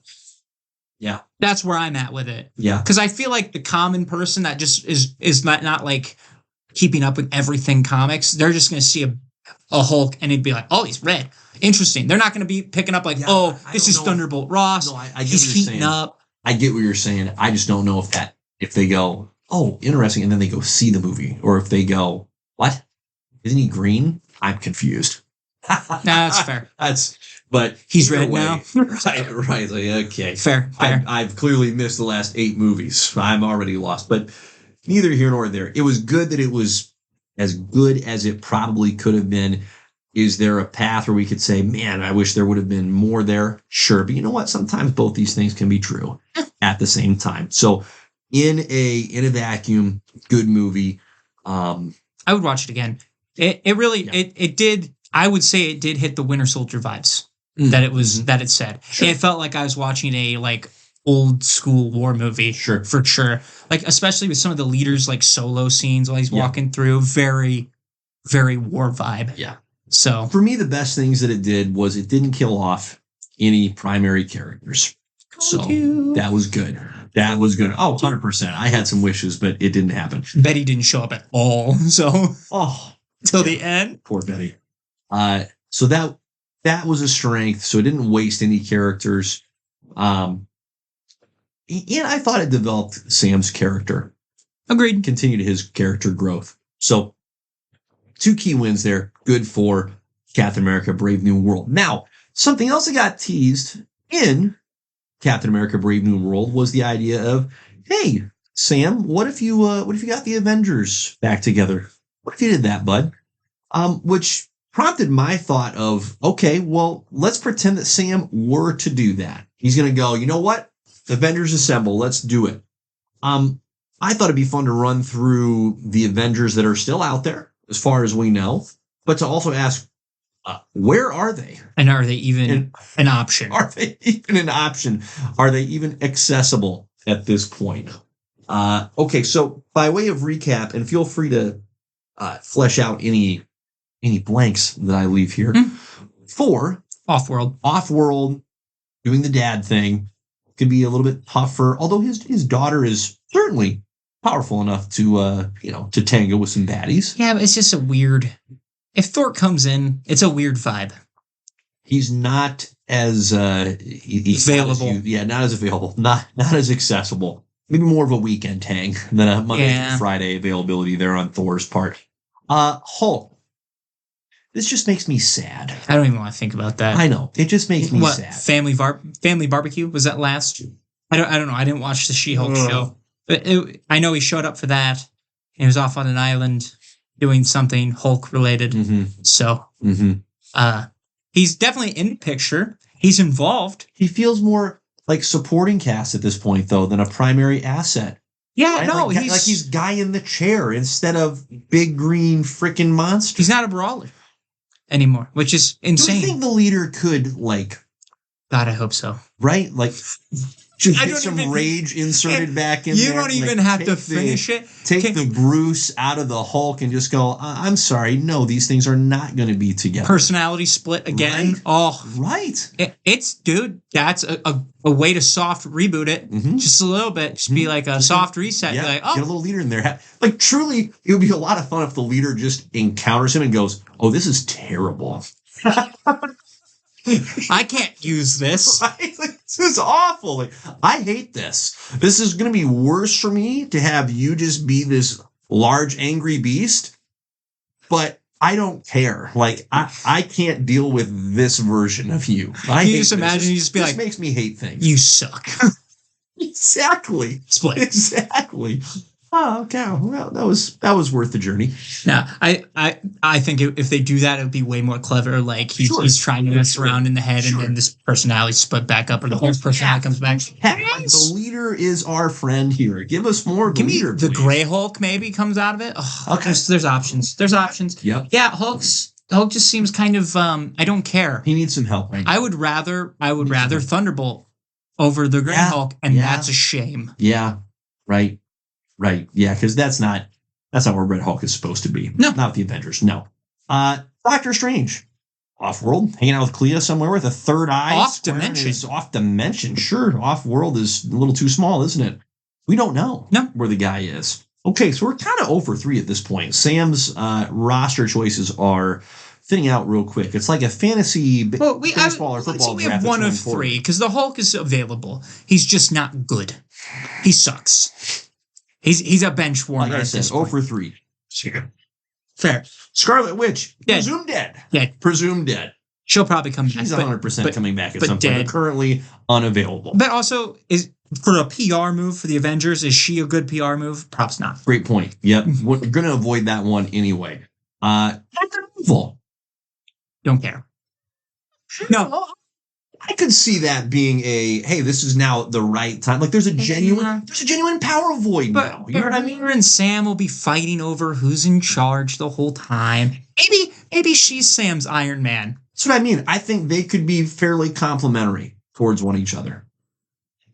Yeah. That's where I'm at with it. Yeah. Because I feel like the common person that just is not like keeping up with everything comics, they're just going to see a Hulk and it'd be like, oh, he's red. Interesting. They're not going to be picking up like, this is Thunderbolt Ross. No, I he's heating up. I get what you're saying. I just don't know if they go, oh, interesting, and then they go see the movie, or if they go, what? Isn't he green? I'm confused. Nah, that's fair. But he's red now. right. Like, okay. Fair. I've clearly missed the last 8 movies. I'm already lost. But neither here nor there. It was good that it was as good as it probably could have been. Is there a path where we could say, man, I wish there would have been more there? Sure. But you know what? Sometimes both these things can be true at the same time. So in a vacuum, good movie. I would watch it again. It really, it did. I would say it did hit the Winter Soldier vibes that it said. Sure. It felt like I was watching a old school war movie. Sure. For sure. Like, especially with some of the leaders, solo scenes while he's walking through, very, very war vibe. Yeah. So for me, the best things that it did was it didn't kill off any primary characters. So that was good. That was good. Oh, 100%. I had some wishes, but it didn't happen. Betty didn't show up at all. So, till the end. Poor Betty. So that was a strength. So it didn't waste any characters. And I thought it developed Sam's character. Agreed. Continued his character growth. So 2 key wins there. Good for Captain America: Brave New World. Now, something else that got teased in Captain America: Brave New World was the idea of, hey, Sam, what if you got the Avengers back together? What if you did that, bud? Which prompted my thought of, okay, well, let's pretend that Sam were to do that. He's going to go, you know what? Avengers assemble. Let's do it. I thought it'd be fun to run through the Avengers that are still out there, as far as we know, but to also ask, where are they? And are they even an option? Are they even an option? Are they even accessible at this point? Okay, so by way of recap, and feel free to flesh out any blanks that I leave here. 4, Off-World, doing the dad thing, could be a little bit tougher, although his daughter is certainly powerful enough to tango with some baddies. Yeah, but it's just a weird. If Thor comes in, it's a weird vibe. He's not as available. Not as available, not as accessible. Maybe more of a weekend hang than a Monday through Friday availability there on Thor's part. Hulk. This just makes me sad. I don't even want to think about that. I know. It just makes me sad. Family Barbecue? Was that last? I don't know. I didn't watch the She-Hulk show. But I know he showed up for that. He was off on an island doing something Hulk related. So he's definitely in the picture. He's involved. He feels more like supporting cast at this point, though, than a primary asset. Yeah, right? no, he's guy in the chair instead of big green freaking monster. He's not a brawler anymore, which is insane. Do you think the leader could God, I hope so. Right? Just get some rage inserted back in there. You don't even have to finish it. Take the Bruce out of the Hulk and just go, I'm sorry, no, these things are not going to be together. Personality split again. Right. Oh. Right. Dude, that's a way to soft reboot it. Just a little bit. Just be like a soft reset. Yeah, get a little leader in there. Truly, it would be a lot of fun if the leader just encounters him and goes, oh, this is terrible. I can't use this. Right? This is awful. I hate this. This is going to be worse for me to have you just be this large, angry beast. But I don't care. I can't deal with this version of you. You just imagine you just be this makes me hate things. You suck. Exactly. Split. Exactly. Oh, okay. Well, that was worth the journey. No, I think if they do that, it would be way more clever. He's trying to mess around in the head, and then this personality split back up, or the whole personality comes back. The leader is our friend here. Give us more. Give leader, me the please. Gray Hulk. Maybe comes out of it. Oh, okay. There's options. There's options. Yep. Yeah, Hulk just seems kind of. I don't care. He needs some help right now. I would rather Thunderbolt over the Gray Hulk, and that's a shame. Yeah. Right. Yeah, because that's not where Red Hulk is supposed to be. No. Not with the Avengers. No. Doctor Strange. Off-world, hanging out with Clea somewhere with a third eye. Off dimension. Off dimension. Sure. Off-world is a little too small, isn't it? We don't know where the guy is. Okay, so we're kind of over 3 at this point. Sam's roster choices are thinning out real quick. It's like a fantasy baseball or football. So we have 1 of 3 because the Hulk is available. He's just not good. He sucks. He's a bench warmer. Like I said, 0 for 3. Sure. Fair. Scarlet Witch, dead. Presumed dead. Yeah. Presumed dead. She'll probably come back. She's 100% coming back at some dead. point. Currently unavailable. But also, for a PR move for the Avengers, is she a good PR move? Perhaps not. Great point. Yep. We're going to avoid that one anyway. Daredevil. Don't care. No. I could see that being hey, this is now the right time. There's a genuine power void now. You know what I mean? Her and Sam will be fighting over who's in charge the whole time. Maybe she's Sam's Iron Man. That's what I mean. I think they could be fairly complementary towards one each other.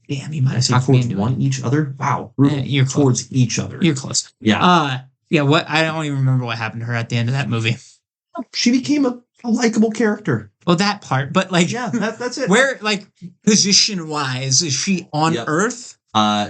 Damn, you might have talked me into one each other. Wow, you're towards close. Each other. You're close. Yeah. What? I don't even remember what happened to her at the end of that movie. She became a likable character. Well, that part, but yeah, that's it. Where position wise is she on Earth?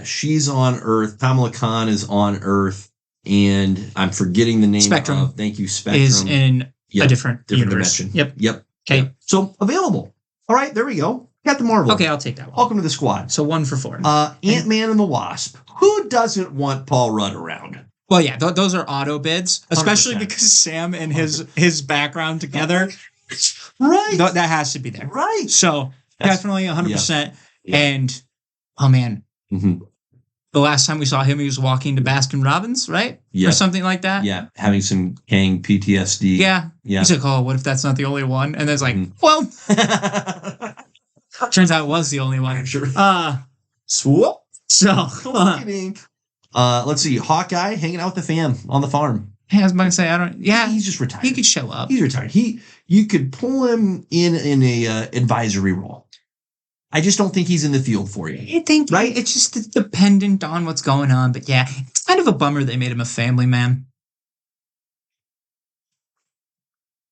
She's on Earth. Kamala Khan is on Earth, and I'm forgetting the name. Spectrum. Of, thank you. Spectrum is in a different universe. dimension. Yep. Okay. Yep. So available. All right, there we go. Captain Marvel. Okay, I'll take that one. Welcome to the squad. So 1 for 4. Ant-Man and the Wasp. Who doesn't want Paul Rudd around? Well, yeah, those are auto bids, especially 100%. because Sam and his background together. Right. That has to be there. Right. So definitely 100%. Yeah. And, oh man, Mm-hmm. the last time we saw him, he was walking to Baskin Robbins, right? Yeah. Or something like that. Yeah, having some Kang PTSD. Yeah. Yeah. He's like, oh, what if that's not the only one? And then it's like, well, turns out it was the only one. Sure. Swoop. So, let's see. Hawkeye hanging out with the fam on the farm. I was about to say, He's just retired. He could show up. He's retired. You could pull him in a advisory role. I just don't think he's in the field for you. I think right? It's just dependent on what's going on. But yeah, it's kind of a bummer they made him a family man.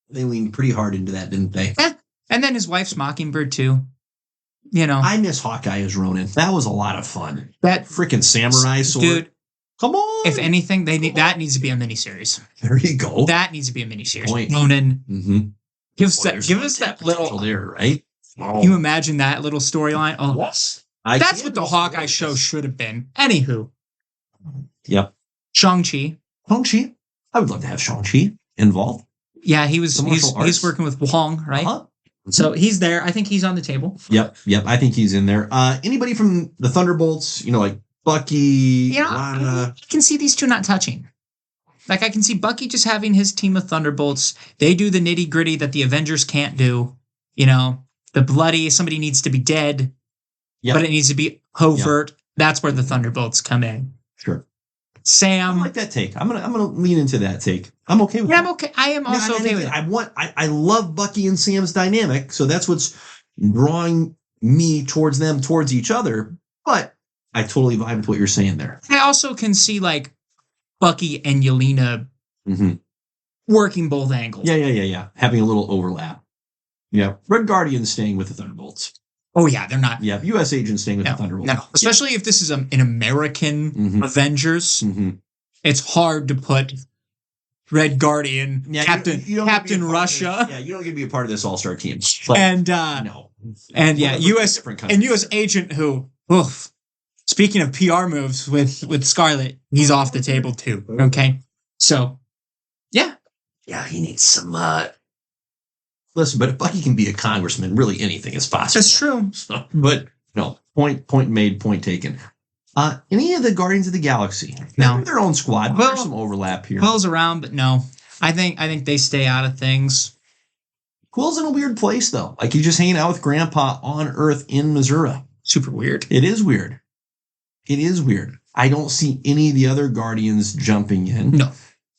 They leaned pretty hard into that, didn't they? And then his wife's Mockingbird too. You know, I miss Hawkeye as Ronin. That was a lot of fun. That freaking samurai sword. Dude, come on. If anything, that needs to be a miniseries. There you go. That needs to be a miniseries. Point. Ronin. Mm-hmm. Give us that little there, right? Oh. You imagine that little storyline? Oh, yes. That's what the Hawkeye show should have been. Anywho. Yep. Shang-Chi. Shang-Chi. I would love to have Shang-Chi involved. Yeah, he's working with Wong, right? Uh-huh. So he's there. I think he's on the table. Yep. I think he's in there. Anybody from the Thunderbolts, like Bucky, Lana. I can see these two not touching. Like, I can see Bucky just having his team of Thunderbolts. They do the nitty-gritty that the Avengers can't do. The bloody, somebody needs to be dead, but it needs to be covert. Yep. That's where the Thunderbolts come in. Sure. Sam. I like that take. I'm gonna lean into that take. I'm okay with that. I'm okay. I am also okay with it. I love Bucky and Sam's dynamic, so that's what's drawing me towards them, towards each other. But I totally vibe with what you're saying there. I also can see Bucky and Yelena working both angles. Yeah. Having a little overlap. Yeah. Red Guardian staying with the Thunderbolts. Oh, yeah, they're not. Yeah, U.S. agents staying with the Thunderbolts. No, especially if this is an American Avengers. Mm-hmm. It's hard to put Red Guardian, Captain Russia. You don't get to be a part of this all-star team. U.S. agent who, speaking of PR moves with Scarlet, he's off the table too. Okay, so yeah, he needs some. Listen, but if Bucky can be a congressman, really anything is possible. That's true. So, but no, point made, point taken. Any of the Guardians of the Galaxy? No, their own squad. There's some overlap here. Quill's around, but no. I think they stay out of things. Quill's in a weird place though. Like, he's just hanging out with Grandpa on Earth in Missouri. Super weird. It is weird. I don't see any of the other Guardians jumping in.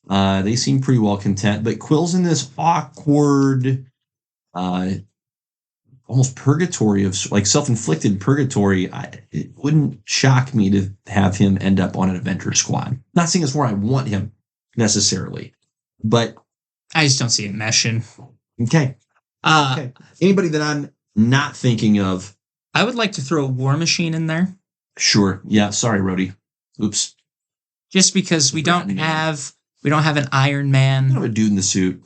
No. They seem pretty well content, but Quill's in this awkward, almost purgatory of self-inflicted purgatory. It wouldn't shock me to have him end up on an Avengers squad. Not saying it's where I want him necessarily, but I just don't see it meshing. Okay. Anybody that I'm not thinking of? I would like to throw a War Machine in there. Sure. Yeah. Sorry, Rhodey. Oops. Just because we don't have an Iron Man. We don't have a dude in the suit.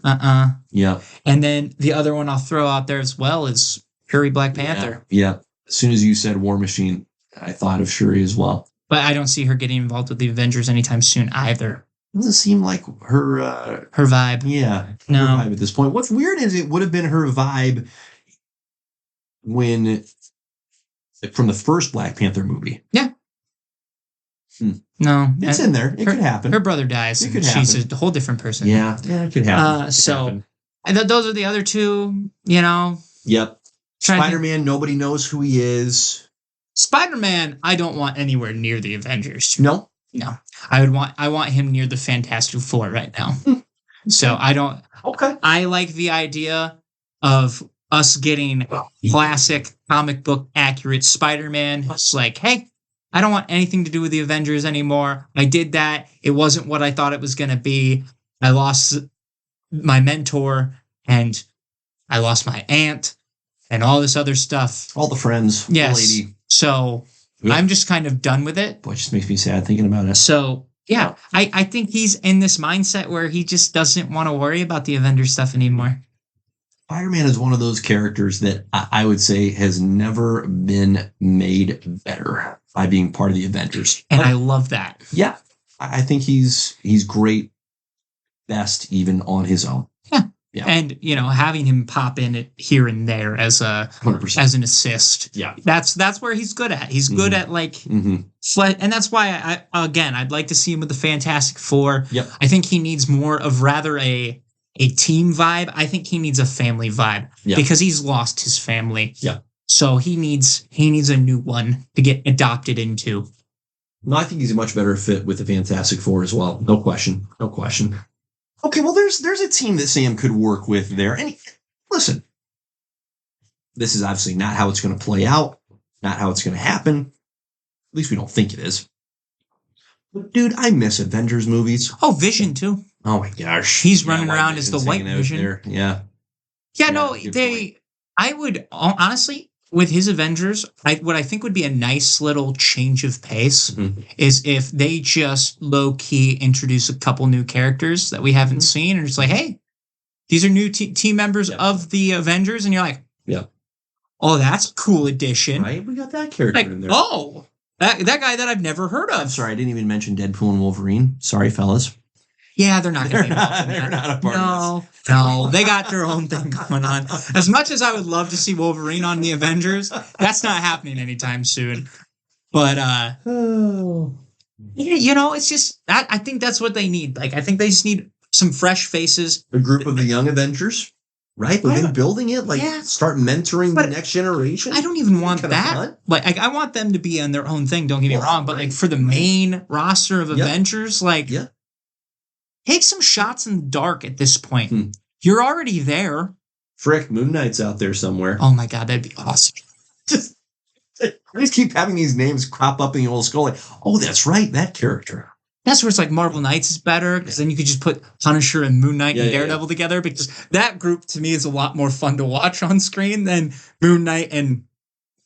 Yeah. And then the other one I'll throw out there as well is Shuri Black Panther. Yeah. As soon as you said War Machine, I thought of Shuri as well. But I don't see her getting involved with the Avengers anytime soon either. Doesn't seem like her vibe. Yeah. No. Her vibe at this point. What's weird is it would have been her vibe from the first Black Panther movie. Yeah. No. It's in there. It could happen. Her brother dies. It could she's happen. a whole different person. Yeah, it could happen. And those are the other two, Yep. Spider-Man, nobody knows who he is. Spider-Man, I don't want anywhere near the Avengers. No. I want him near the Fantastic Four right now. So I don't. Okay. I like the idea of us getting classic comic book accurate Spider-Man. It's like, hey, I don't want anything to do with the Avengers anymore. I did that. It wasn't what I thought it was going to be. I lost my mentor and I lost my aunt and all this other stuff. All the friends. Yes. The lady. So I'm just kind of done with it. Boy, it just makes me sad thinking about it. So, yeah, I think he's in this mindset where he just doesn't want to worry about the Avengers stuff anymore. Spider-Man is one of those characters that I would say has never been made better by being part of the Avengers. And I love that. Yeah. I think he's great, best even on his own. Yeah. And, having him pop in here and there as 100%. as an assist. Yeah. That's where he's good at. He's good at and that's why I'd like to see him with the Fantastic Four. Yep. I think he needs more of rather a team vibe. I think he needs a family vibe because he's lost his family. Yeah. So he needs a new one to get adopted into. No, I think he's a much better fit with the Fantastic Four as well. No question. No question. Okay, well, there's a team that Sam could work with there. And listen, this is obviously not how it's going to play out, not how it's going to happen. At least we don't think it is. But, dude, I miss Avengers movies. Oh, Vision, too. Oh, my gosh. He's running around as the White Vision. There. Yeah. Yeah, no, I would, honestly, with his Avengers, what I think would be a nice little change of pace is if they just low-key introduce a couple new characters that we haven't seen, and it's like, hey, these are new team members of the Avengers, and you're like, oh, that's a cool addition. Right? We got that character in there. Oh, that guy that I've never heard of. I'm sorry, I didn't even mention Deadpool and Wolverine. Sorry, fellas. Yeah, they're not going to be they're not a part of this. No, they got their own thing going on. As much as I would love to see Wolverine on the Avengers, that's not happening anytime soon. But, it's just, I think that's what they need. Like, I think they just need some fresh faces. A group of the young Avengers, right? We've been building it, start mentoring the next generation. I don't even want that. Like, I want them to be on their own thing, don't get me wrong. But, for the main roster of Avengers, take some shots in the dark at this point. You're already there. Frick, Moon Knight's out there somewhere. Oh my God, that'd be awesome. just keep having these names crop up in your old skull. Like, oh, that's right, that character. That's where it's like Marvel Knights is better because then you could just put Punisher and Moon Knight and Daredevil together because that group to me is a lot more fun to watch on screen than Moon Knight and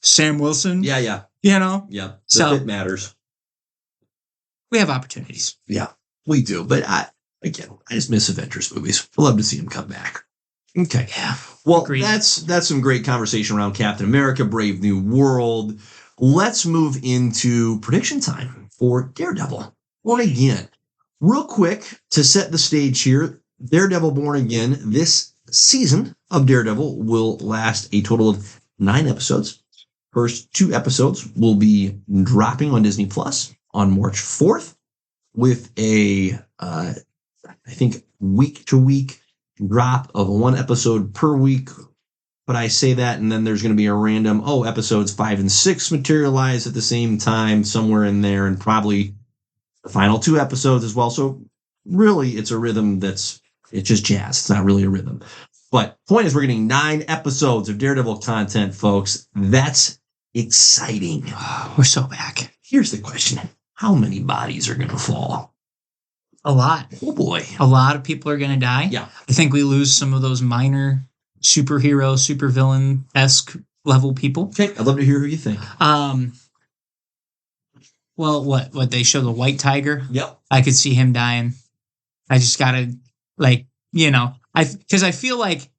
Sam Wilson. Yeah. Yeah. The fit matters. We have opportunities. Yeah, we do. But I just miss Avengers movies. I'd love to see them come back. Okay. Yeah. Well, that's some great conversation around Captain America, Brave New World. Let's move into prediction time for Daredevil. Born Again. Real quick, to set the stage here, Daredevil Born Again, this season of Daredevil will last a total of 9 episodes. First 2 episodes will be dropping on Disney Plus on March 4th with a I think week-to-week drop of 1 episode per week. But I say that, and then there's going to be a random, episodes 5 and 6 materialize at the same time, somewhere in there, and probably the final 2 episodes as well. So really, it's a rhythm it's just jazz. It's not really a rhythm. But point is, we're getting 9 episodes of Daredevil content, folks. That's exciting. We're so back. Here's the question. How many bodies are going to fall? A lot. Oh, boy. A lot of people are going to die. Yeah. I think we lose some of those minor superhero, supervillain-esque level people. Okay. I'd love to hear who you think. Well, what they show the White Tiger? Yep. I could see him dying. I just got to, because I feel like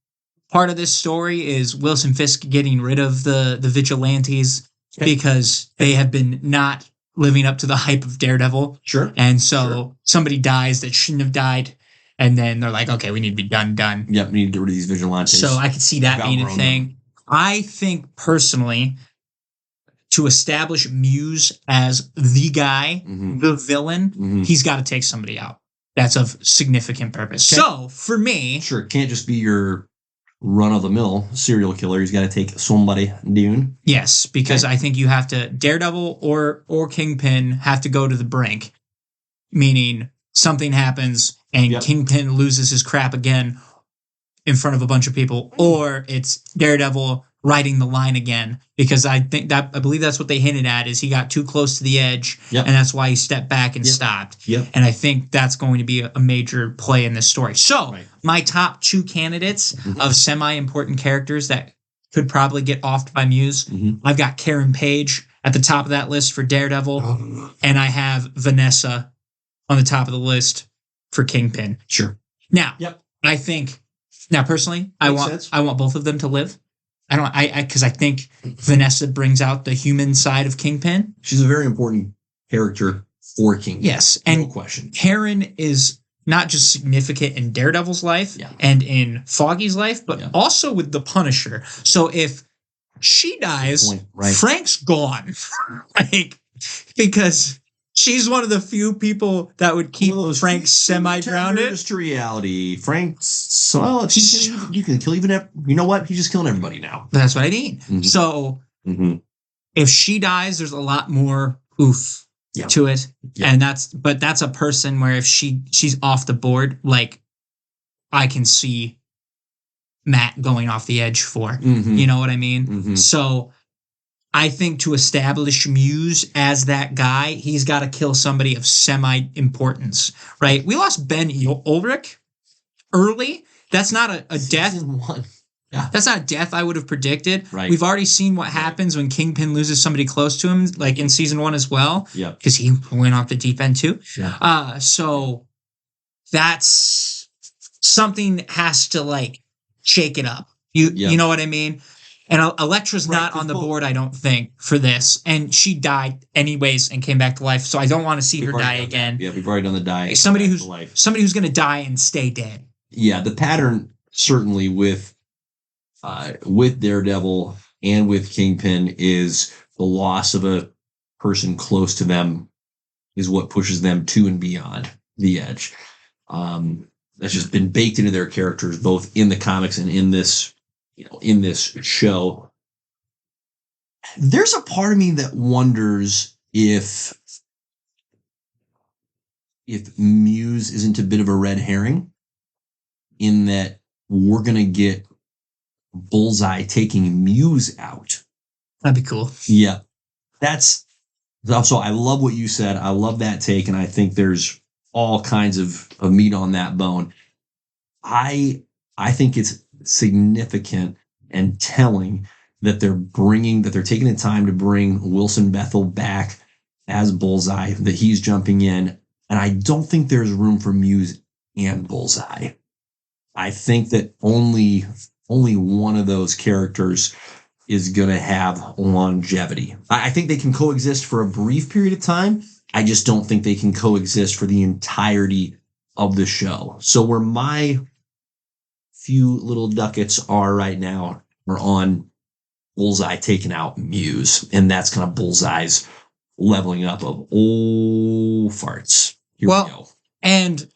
part of this story is Wilson Fisk getting rid of the vigilantes because they have been not living up to the hype of Daredevil. Sure. And so somebody dies that shouldn't have died. And then they're like, okay, we need to be done. Yep, we need to get rid of these vigilantes. So I could see that being a thing. Them. I think personally, to establish Muse as the guy, the villain, he's got to take somebody out. That's of significant purpose. Okay. So for me... Sure, can't just be your run-of-the-mill serial killer. He's got to take somebody down. Yes, because I think you have to... Daredevil or Kingpin have to go to the brink. Meaning something happens and Kingpin loses his crap again in front of a bunch of people. Or it's Daredevil riding the line again. Because I believe that's what they hinted at, is he got too close to the edge. Yep. And that's why he stepped back and stopped. Yep. And I think that's going to be a major play in this story. So my top 2 candidates of semi-important characters that could probably get offed by Muse, I've got Karen Page at the top of that list for Daredevil, and I have Vanessa on the top of the list for Kingpin. Sure. Now, I think personally, I want both of them to live. Because I think Vanessa brings out the human side of Kingpin. She's a very important character for Kingpin. Yes, and no question. Karen is not just significant in Daredevil's life and in Foggy's life, but also with the Punisher. So if she dies, Frank's gone. Because she's one of the few people that would keep Frank semi-grounded. Just to reality, Frank's, well, you can kill even, you know what? He's just killing everybody now. That's what I mean. Mm-hmm. So if she dies, there's a lot more oof to it. Yeah. And that's a person where if she's off the board, like I can see Matt going off the edge for, you know what I mean? Mm-hmm. So I think to establish Muse as that guy, he's got to kill somebody of semi-importance, right? We lost Ben Ulrich early. That's not a death. Yeah. That's not a death I would have predicted. Right. We've already seen what happens when Kingpin loses somebody close to him, like in season 1 as well. Yeah. Because he went off the deep end too. Yeah. So that's something has to like shake it up. You know what I mean? And Elektra's not on the board, I don't think, for this. And she died anyways and came back to life. So I don't want to see her die again. Yeah, we've already done the die. Somebody who's going to die and stay dead. Yeah, the pattern certainly with Daredevil and with Kingpin is the loss of a person close to them is what pushes them to and beyond the edge. That's just been baked into their characters, both in the comics and in this show. There's a part of me that wonders if Muse isn't a bit of a red herring in that we're going to get Bullseye taking Muse out. That'd be cool. Yeah. That's also, I love what you said. I love that take. And I think there's all kinds of meat on that bone. I think it's significant and telling that they're taking the time to bring Wilson Bethel back as Bullseye, that he's jumping in. And I don't think there's room for Muse and Bullseye. I think that only one of those characters is going to have longevity. I think they can coexist for a brief period of time. I just don't think they can coexist for the entirety of the show. So where my few little ducats are right now are on Bullseye taking out Muse. And that's kind of Bullseye's leveling up of farts. Here we go. And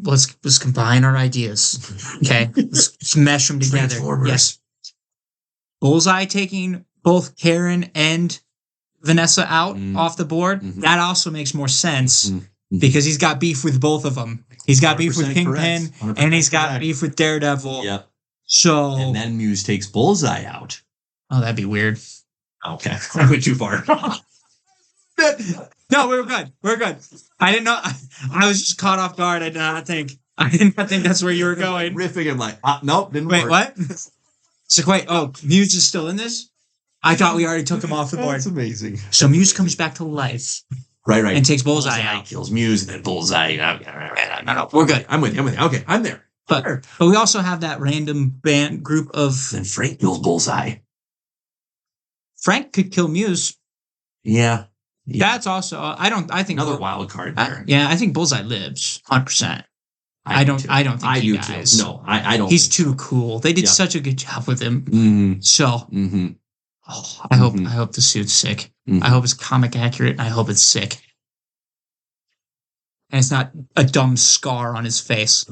let's combine our ideas. Okay. let's mesh them together. Yes. Bullseye taking both Karen and Vanessa out off the board. Mm-hmm. That also makes more sense because he's got beef with both of them. He's got beef with Kingpin and he's got beef with Daredevil. Yep. So and then Muse takes Bullseye out. Oh, that'd be weird. Okay. I went too far. No, we're good. We're good. I didn't know. I was just caught off guard. I did not think that's where you were going. Riffing. I'm like, nope, didn't work. Wait, what? So wait. Oh, Muse is still in this? I thought we already took him off the board. That's amazing. So Muse comes back to life. Right. And takes Bullseye out. Kills Muse and then Bullseye. No, we're good. I'm with you. Okay, I'm there. But we also have that random band group of... Then Frank kills Bullseye. Frank could kill Muse. Yeah. That's also... I think... Another wild card there. I think Bullseye lives. 100%. I don't think he dies. Too. No, I don't. He's too cool. They did such a good job with him. Mm-hmm. So... Mm-hmm. Oh, I hope the suit's sick. Mm-hmm. I hope it's comic accurate, and I hope it's sick. And it's not a dumb scar on his face.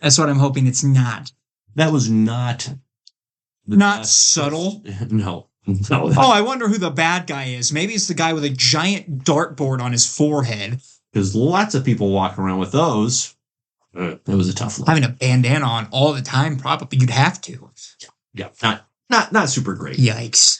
That's what I'm hoping it's not. That was not subtle. No. Oh, I wonder who the bad guy is. Maybe it's the guy with a giant dartboard on his forehead. Because lots of people walk around with those. It was a tough look. Having a bandana on all the time, probably you'd have to. Yeah. Not super great. Yikes.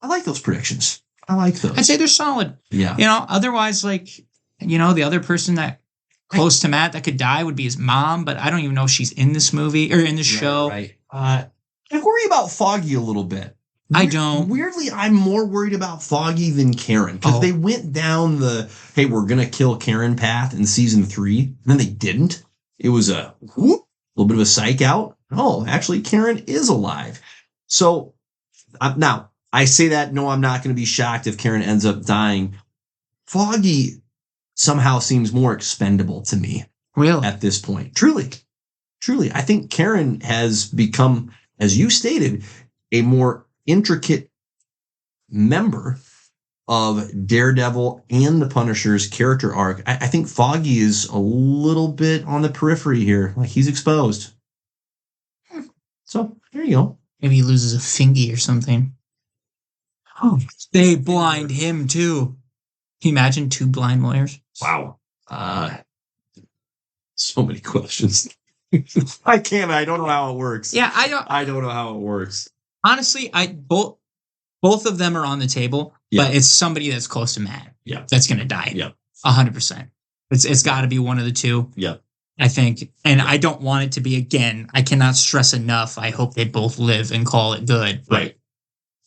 I like those predictions. I like those. I'd say they're solid. Yeah. Otherwise, the other person that close to Matt that could die would be his mom, but I don't even know if she's in this movie or in this show. Right. I worry about Foggy a little bit. I don't. Weirdly, I'm more worried about Foggy than Karen, because they went down the, hey, we're going to kill Karen path in season 3, and then they didn't. It was a little bit of a psych out. Oh, actually, Karen is alive. So now, I say that, no, I'm not going to be shocked if Karen ends up dying. Foggy somehow seems more expendable to me. Really? At this point. Truly. I think Karen has become, as you stated, a more intricate member of Daredevil and the Punisher's character arc. I think Foggy is a little bit on the periphery here. Like, he's exposed. So, there you go. Maybe he loses a fingy or something. Oh, they blind him too. Can you imagine 2 blind lawyers? Wow. So many questions. I don't know how it works. Yeah, I don't know how it works. Honestly, both of them are on the table, but it's somebody that's close to Matt. Yeah. That's gonna die. Yeah. 100%. It's gotta be one of the 2. Yeah. I think. And I don't want it to be, again, I cannot stress enough. I hope they both live and call it good. Right.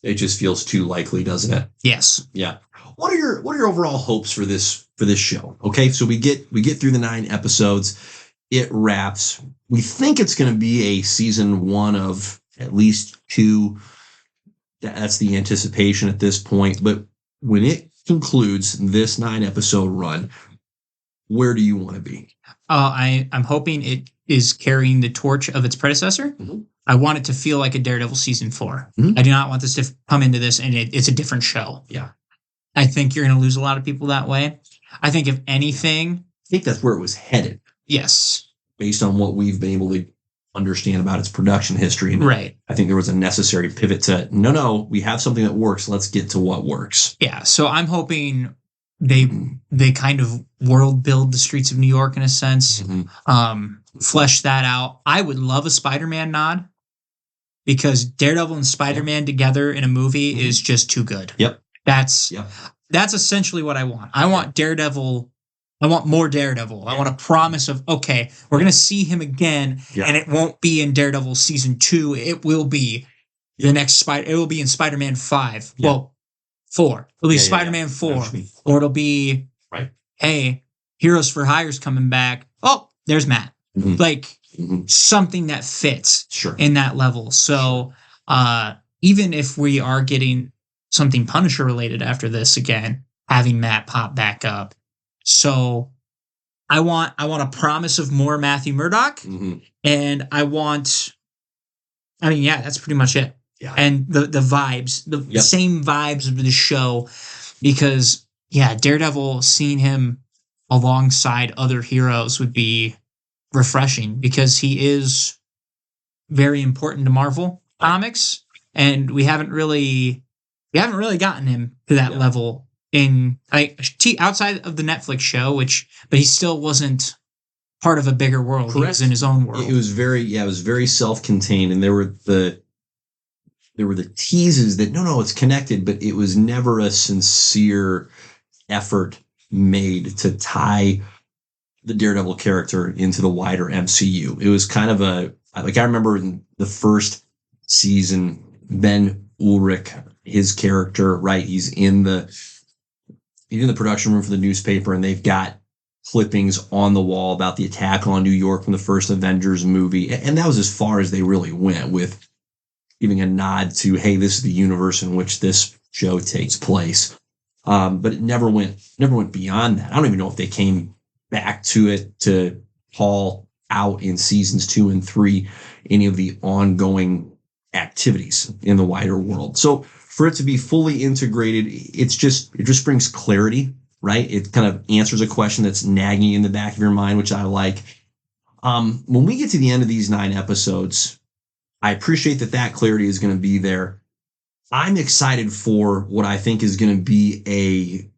It just feels too likely, doesn't it? Yes. Yeah. What are your overall hopes for this show? Okay, so we get through the 9 episodes. It wraps. We think it's going to be a season 1 of at least 2. That's the anticipation at this point. But when it concludes this 9 episode run, where do you want to be? I'm hoping it is carrying the torch of its predecessor. Mm-hmm. I want it to feel like a Daredevil season 4. Mm-hmm. I do not want this to come into this and it's a different show. Yeah. I think you're going to lose a lot of people that way. I think if anything... I think that's where it was headed. Yes. Based on what we've been able to understand about its production history. And right. I think there was a necessary pivot to, no, we have something that works. Let's get to what works. Yeah. So I'm hoping they kind of world build the streets of New York in a sense, flesh that out. I would love a Spider-Man nod because Daredevil and Spider-Man together in a movie is just too good. Yep. That's essentially what I want. I want Daredevil. I want more Daredevil. I want a promise of, okay, we're going to see him again, and it won't be in Daredevil season 2. It will be the next It will be in Spider-Man 5. Yeah. Well, 4. It'll be Spider-Man 4. Or it'll be, hey, Heroes for Hire's coming back. Oh, there's Matt. Mm-hmm. Like, something that fits in that level. So even if we are getting something Punisher related after this again, having Matt pop back up. So I want a promise of more Matthew Murdock, and that's pretty much it. Yeah. And the vibes, the same vibes of the show, because Daredevil, seeing him alongside other heroes would be refreshing because he is very important to Marvel Comics, and we haven't really gotten him to that level in outside of the Netflix show, but he still wasn't part of a bigger world. Correct. He was in his own world. It was very self-contained, and there were the teases that no, it's connected, but it was never a sincere effort made to tie the Daredevil character into the wider MCU. It was kind of I remember in the first season, Ben Ulrich, his character, right? He's in the production room for the newspaper, and they've got clippings on the wall about the attack on New York from the first Avengers movie. And that was as far as they really went, with giving a nod to, hey, this is the universe in which this show takes place. But it never went beyond that. I don't even know if they came back to it to haul out in seasons 2 and 3 any of the ongoing activities in the wider world. So for it to be fully integrated, it just brings clarity, right? It kind of answers a question that's nagging in the back of your mind, which I like. When we get to the end of these 9 episodes, I appreciate that clarity is going to be there. I'm excited for what I think is going to be a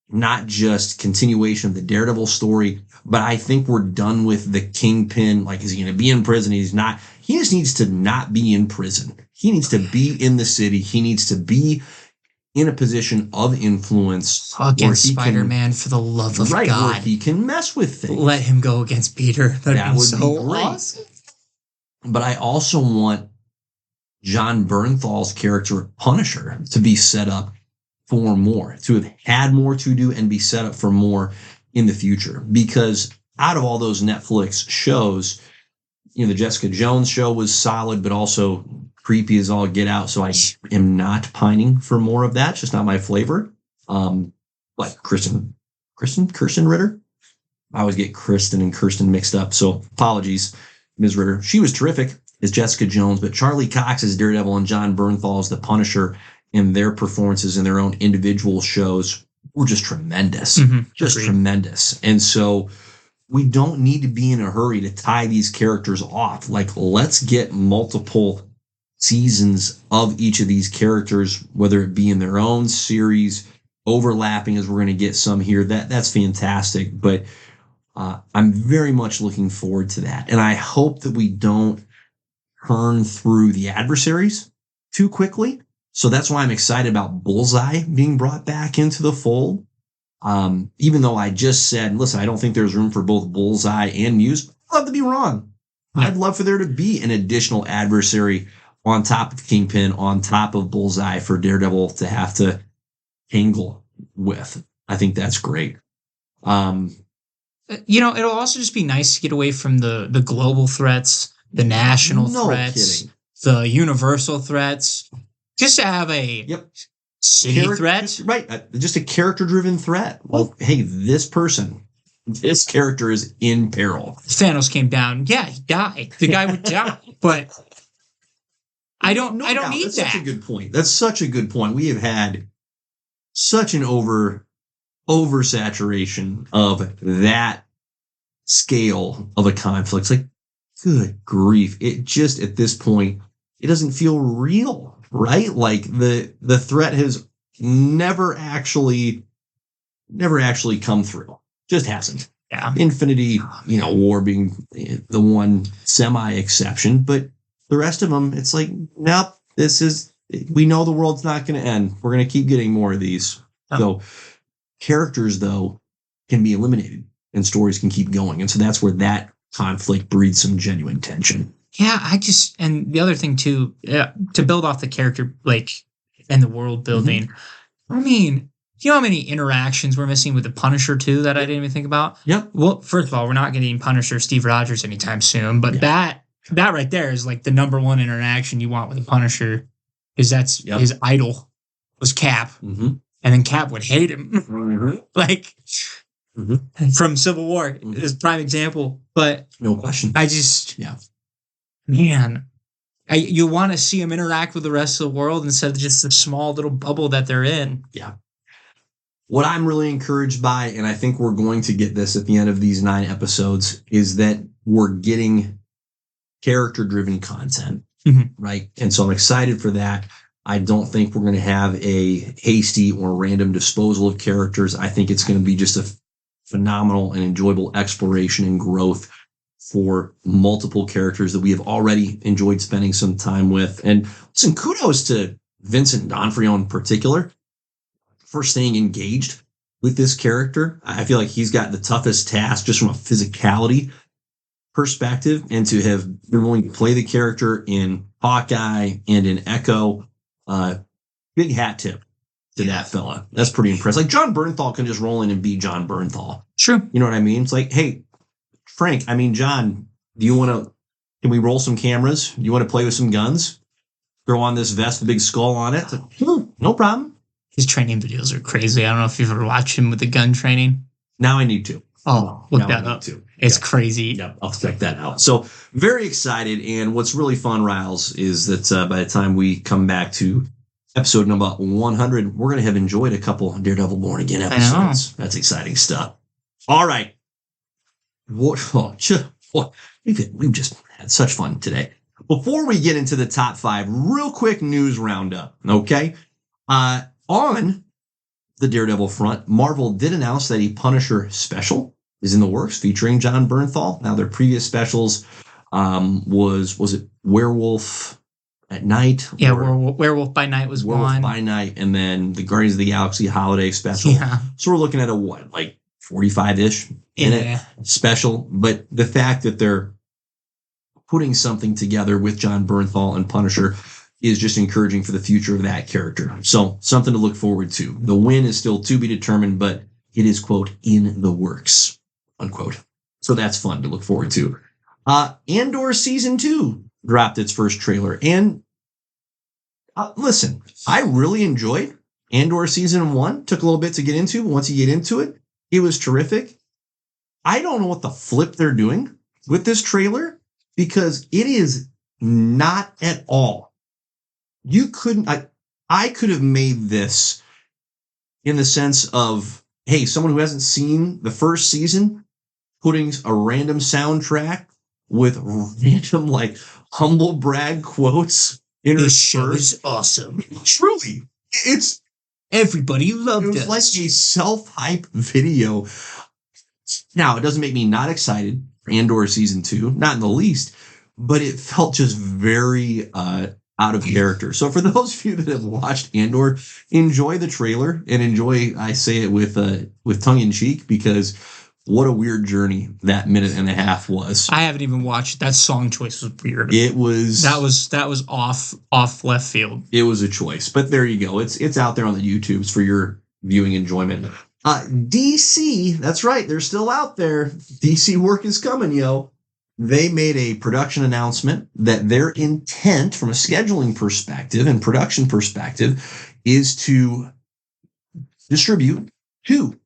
not just continuation of the Daredevil story, but I think we're done with the Kingpin. Like, is he going to be in prison? He's not. He just needs to not be in prison. He needs to be in the city. He needs to be in a position of influence against Spider-Man, for the love of God. Where he can mess with things. Let him go against Peter. That would be so great. Awesome. But I also want John Bernthal's character Punisher to be set up for more, to have had more to do and be set up for more in the future. Because out of all those Netflix shows, the Jessica Jones show was solid, but also creepy as all get out. So I am not pining for more of that. It's just not my flavor. Like Kirsten Ritter. I always get Kristen and Kirsten mixed up. So apologies, Ms. Ritter. She was terrific as Jessica Jones, but Charlie Cox as Daredevil and John Bernthal as the Punisher, and their performances in their own individual shows were just tremendous. Just Agreed. Tremendous. And so we don't need to be in a hurry to tie these characters off. Like, let's get multiple seasons of each of these characters, whether it be in their own series, overlapping as we're going to get some here. That's fantastic. But I'm very much looking forward to that. And I hope that we don't turn through the adversaries too quickly. So that's why I'm excited about Bullseye being brought back into the fold. Even though I just said, listen, I don't think there's room for both Bullseye and Muse. I'd love to be wrong. I'd love for there to be an additional adversary on top of Kingpin, on top of Bullseye for Daredevil to have to tangle with. I think that's great. It'll also just be nice to get away from the global threats, the national threats, the universal threats. Just to have a city threat. Right. Just a character-driven threat. Well, hey, this character is in peril. Thanos came down. Yeah, he died. The guy would die. But I don't need That's that. Such a good point. That's such a good point. We have had such an oversaturation of that scale of a conflict. It's like, good grief. It just, at this point, it doesn't feel real. Right? Like the threat has never actually come through. Just hasn't. Yeah. Infinity, War being the one semi-exception, but the rest of them, it's like, nope, we know the world's not going to end. We're going to keep getting more of these. So characters, though, can be eliminated and stories can keep going. And so that's where that conflict breeds some genuine tension. Yeah, and the other thing too, to build off the character, and the world building. I mean, do you know how many interactions we're missing with the Punisher too that I didn't even think about? Yep. Well, first of all, we're not getting Punisher Steve Rogers anytime soon, but that right there is like the number one interaction you want with the Punisher, is that's his idol was Cap, and then Cap would hate him, from Civil War is a prime example. But no question, I just Man, you want to see them interact with the rest of the world instead of just the small little bubble that they're in. Yeah. What I'm really encouraged by, and I think we're going to get this at the end of these 9 episodes, is that we're getting character-driven content, right? And so I'm excited for that. I don't think we're going to have a hasty or random disposal of characters. I think it's going to be just a phenomenal and enjoyable exploration and growth for multiple characters that we have already enjoyed spending some time with. And listen, kudos to Vincent D'Onofrio in particular for staying engaged with this character. I feel like he's got the toughest task just from a physicality perspective, and to have been willing to play the character in Hawkeye and in Echo, big hat tip to that fella. That's pretty impressive. Like, John Bernthal can just roll in and be John Bernthal. True. You know what I mean? It's like, hey, John, can we roll some cameras? You want to play with some guns? Throw on this vest, the big skull on it? No problem. His training videos are crazy. I don't know if you've ever watched him with the gun training. Now I need to. Oh, look that up. It's crazy. Yeah, I'll check that out. So very excited. And what's really fun, Riles, is that by the time we come back to episode number 100, we're going to have enjoyed a couple Daredevil Born Again episodes. That's exciting stuff. All right. We've just had such fun today. Before we get into the top 5, real quick news roundup, okay? On the Daredevil front, Marvel did announce that a Punisher special is in the works featuring John Bernthal. Now, their previous specials was it Werewolf at Night? Yeah, Werewolf by Night was Werewolf one. by Night, and then the Guardians of the Galaxy holiday special. Yeah. So we're looking at a 45-ish minute special. But the fact that they're putting something together with John Bernthal and Punisher is just encouraging for the future of that character. So something to look forward to. The win is still to be determined, but it is, quote, in the works, unquote. So that's fun to look forward to. Andor Season 2 dropped its first trailer. And listen, I really enjoyed Andor Season 1. Took a little bit to get into, but once you get into it, it was terrific. I don't know what the flip they're doing with this trailer, because it is not at all. You couldn't, I could have made this in the sense of, hey, someone who hasn't seen the first season putting a random soundtrack with random, like, humble brag quotes in this show is awesome. Truly. It's everybody loved it. It was like a self-hype video. Now, it doesn't make me not excited for Andor Season 2, not in the least, but it felt just very out of character. So for those of you that have watched Andor, enjoy the trailer and enjoy, I say it with tongue in cheek, because what a weird journey that minute and a half was. I haven't even watched it. That song choice was weird. It was that was off left field. It was a choice, but there you go. It's out there on the YouTubes for your viewing enjoyment. DC, that's right, they're still out there. DC work is coming, yo. They made a production announcement that their intent from a scheduling perspective and production perspective is to distribute 2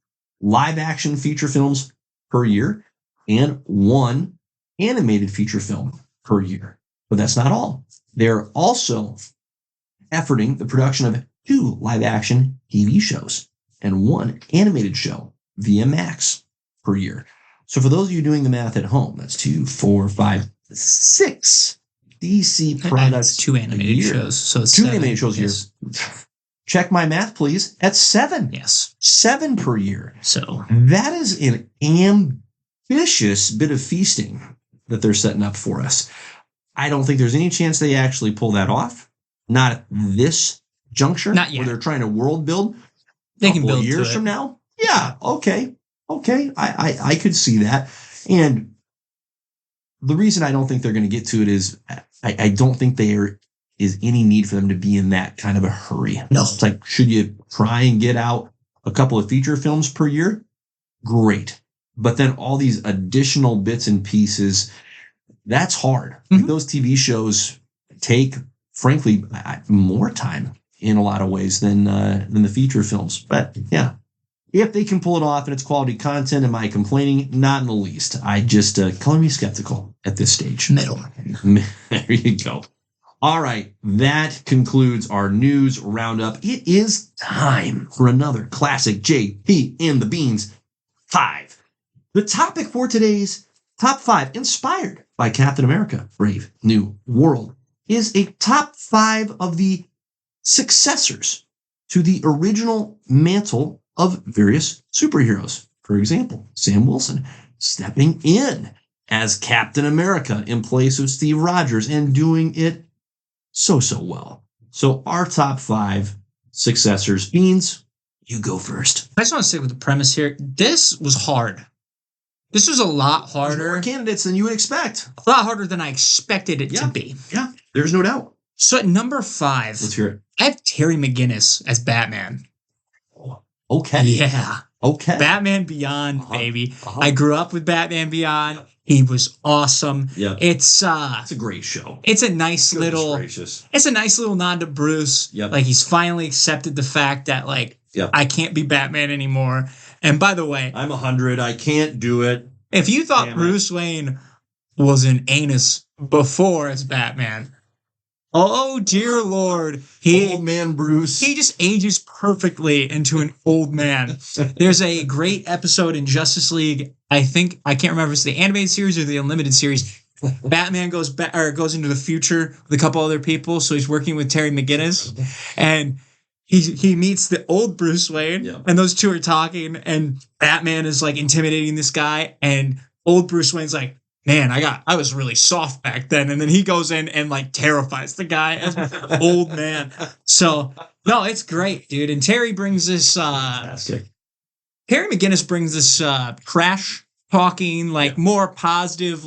live-action feature films per year and 1 animated feature film per year. But that's not all. They're also efforting the production of 2 live-action TV shows and 1 animated show via Max per year. So for those of you doing the math at home, that's 2, 4, 5, 6 DC products. 2 animated shows. So it's 2 7, animated shows a year. Check my math, please. That's 7. Yes. 7 per year. So that is an ambitious bit of feasting that they're setting up for us. I don't think there's any chance they actually pull that off. Not at this juncture. Not yet. Where they're trying to world build. They can build years from now. Yeah. Okay. I could see that. And the reason I don't think they're going to get to it is I don't think there is any need for them to be in that kind of a hurry. No. It's like, should you try and get out a couple of feature films per year? Great. But then all these additional bits and pieces, that's hard. Mm-hmm. Like those TV shows take, frankly, more time in a lot of ways than the feature films. But yeah, if they can pull it off and it's quality content, am I complaining? Not in the least. I just color me skeptical at this stage. Middle. There you go. All right, that concludes our news roundup. It is time for another classic JP and the Beans 5. The topic for today's top 5, inspired by Captain America: Brave New World, is a top 5 of the successors to the original mantle of various superheroes. For example, Sam Wilson stepping in as Captain America in place of Steve Rogers and doing it so well. So our top 5 successors. Beans, you go first. I just want to stick with the premise here. This was hard. This was a lot harder. More candidates than you would expect. A lot harder than I expected it to be. Yeah, there's no doubt. So at number 5, let's hear it. I have Terry McGinnis as Batman. Okay. Yeah. Okay. Batman Beyond, baby. I grew up with Batman Beyond. He was awesome. Yeah. It's a great show. It's a nice gracious. It's a nice little nod to Bruce. Yep. Like he's finally accepted the fact that I can't be Batman anymore. And by the way, I'm 100. I can't do it. If you thought Bruce Wayne was an anus before as Batman, oh dear Lord, old man Bruce. He just ages perfectly into an old man. There's a great episode in Justice League. I can't remember if it's the animated series or the unlimited series. Batman goes into the future with a couple other people, so he's working with Terry McGinnis, and he meets the old Bruce Wayne, and those two are talking, and Batman is like intimidating this guy, and old Bruce Wayne's like, man, I was really soft back then. And then he goes in and like terrifies the guy as an old man. So no, it's great, dude. And Terry brings this, Terry McGinnis brings this, trash talking, more positive,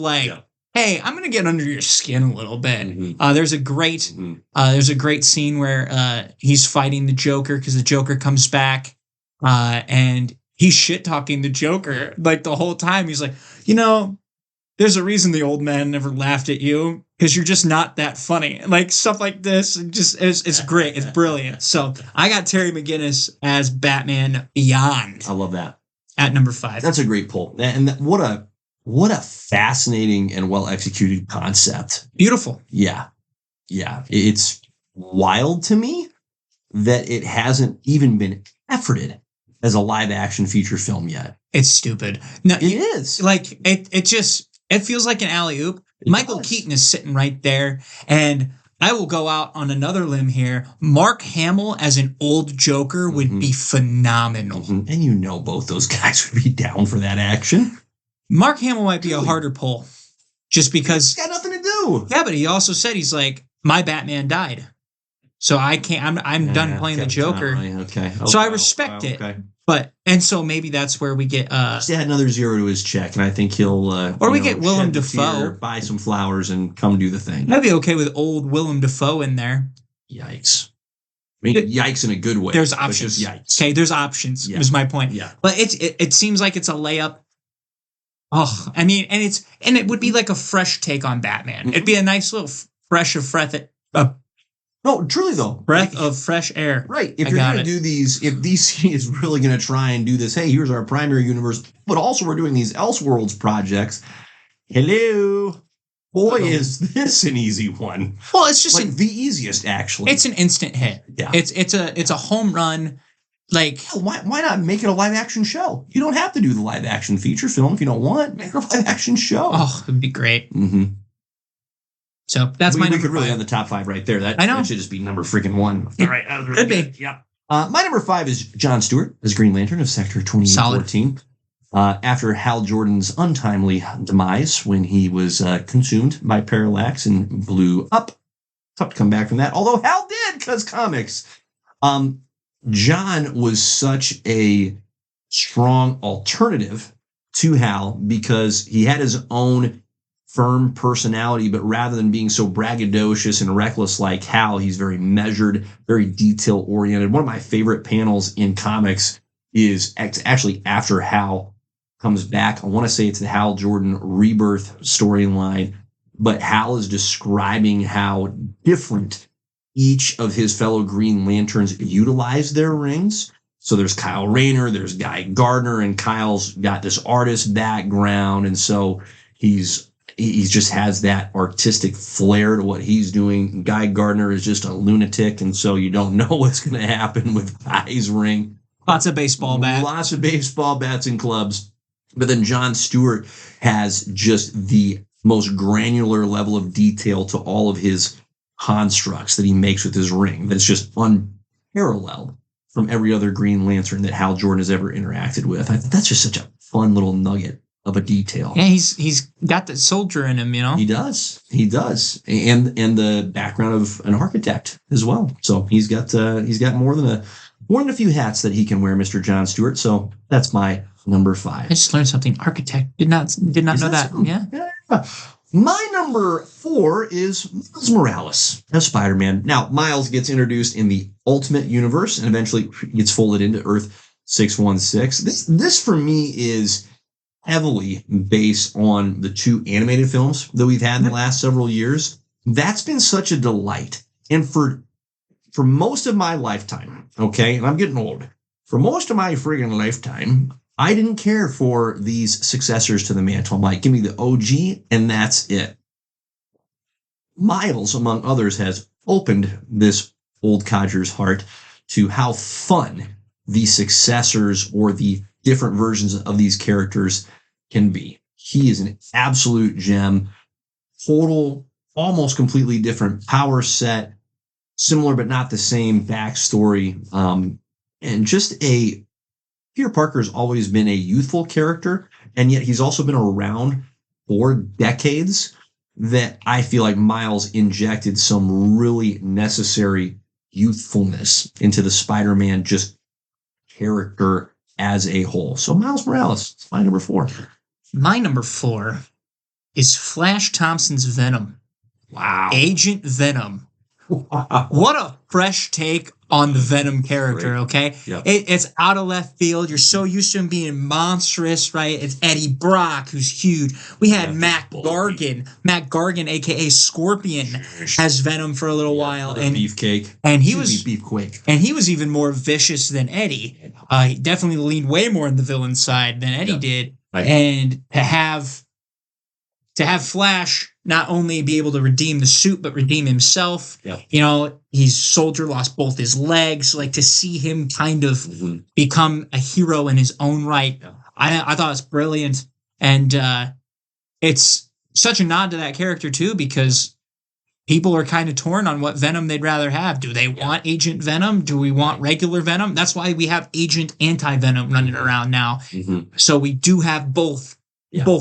hey, I'm gonna get under your skin a little bit. Mm-hmm. There's a great scene where he's fighting the Joker because the Joker comes back, and he's shit talking the Joker like the whole time. He's like, there's a reason the old man never laughed at you because you're just not that funny. Like stuff like this, it's great, it's brilliant. So I got Terry McGinnis as Batman Beyond. I love that. At number 5. That's a great pull, and what a fascinating and well executed concept. Beautiful. Yeah. It's wild to me that it hasn't even been efforted as a live action feature film yet. It's stupid. No, it is. Like it feels like an alley-oop. Michael Keaton is sitting right there, and I will go out on another limb here. Mark Hamill as an old Joker would be phenomenal. And both those guys would be down for that action. Mark Hamill might be a harder pull just because... It's got nothing to do. Yeah, but he also said, he's like, my Batman died. So I can't... I'm done playing the Joker. Okay. So I respect it. But, and so maybe that's where we get... just add another 0 to his check, and I think he'll... or we get Willem Dafoe. Buy some flowers and come do the thing. I'd be okay with old Willem Dafoe in there. Yikes. I mean, yikes in a good way. There's options. Just yikes. Okay, there's options, is my point. Yeah. But it seems like it's a layup. Oh, I mean, and it would be like a fresh take on Batman. It'd be a nice little breath of no, truly though, breath of fresh air. Right. If you're going to do these, if DC is really going to try and do this, hey, here's our primary universe, but also we're doing these Elseworlds projects. Hello. Boy, is this an easy one. Well, it's just the easiest, actually. It's an instant hit. Yeah. It's a home run. Like, why not make it a live action show? You don't have to do the live action feature film if you don't want. Make it a live action show. Oh, it'd be great. Mm-hmm. So that's my number 5. We could really have the top 5 right there. I know. That should just be number freaking 1. All right. Could be. Yeah. My number 5 is Jon Stewart as Green Lantern of Sector 2814. After Hal Jordan's untimely demise when he was consumed by Parallax and blew up. Tough to come back from that. Although Hal did, because comics. John was such a strong alternative to Hal because he had his own firm personality, but rather than being so braggadocious and reckless like Hal, he's very measured, very detail oriented. One of my favorite panels in comics is actually after Hal comes back. I want to say it's the Hal Jordan Rebirth storyline, but Hal is describing how different each of his fellow Green Lanterns utilize their rings. So there's Kyle Rayner, there's Guy Gardner, and Kyle's got this artist background. And so he just has that artistic flair to what he's doing. Guy Gardner is just a lunatic. And so you don't know what's going to happen with Guy's ring. Lots of baseball bats. Lots of baseball bats and clubs. But then Jon Stewart has just the most granular level of detail to all of his constructs that he makes with his ring. That's just unparalleled from every other Green Lantern that Hal Jordan has ever interacted with. That's just such a fun little nugget of a detail. Yeah, he's got the soldier in him, He does. And the background of an architect as well. So he's got more than a few hats that he can wear, Mr. Jon Stewart. So that's my number 5. I just learned something. Architect. Did not know that. Yeah. My number 4 is Miles Morales as Spider-Man. Now, Miles gets introduced in the Ultimate Universe and eventually gets folded into Earth 616. This for me is heavily based on the 2 animated films that we've had in the last several years. That's been such a delight. And for most of my lifetime, okay, and I'm getting old, for most of my friggin' lifetime, I didn't care for these successors to the mantle. I'm like, give me the OG, and that's it. Miles, among others, has opened this old codger's heart to how fun the successors or the different versions of these characters can be. He is an absolute gem. Total, almost completely different power set, similar but not the same backstory, and just Peter Parker's always been a youthful character, and yet he's also been around for decades. That I feel like Miles injected some really necessary youthfulness into the Spider-Man just character as a whole. So Miles Morales, my number 4. My number 4 is Flash Thompson's Venom. Wow. Agent Venom. What a fresh take on the Venom character, okay? Yep. It's out of left field. You're so used to him being monstrous, right? It's Eddie Brock, who's huge. We had Matt Gargan, a.k.a. Scorpion, has Venom for a little while. And beefcake. And he was beefquake. And he was even more vicious than Eddie. He definitely leaned way more on the villain side than Eddie did. Right. And to have Flash not only be able to redeem the suit, but redeem himself. Yep. You know, he's soldier, lost both his legs. Like, to see him kind of become a hero in his own right, I thought it was brilliant. And it's such a nod to that character, too, because people are kind of torn on what Venom they'd rather have. Do they want Agent Venom? Do we want regular Venom? That's why we have Agent Anti-Venom running around now. Mm-hmm. So we do have both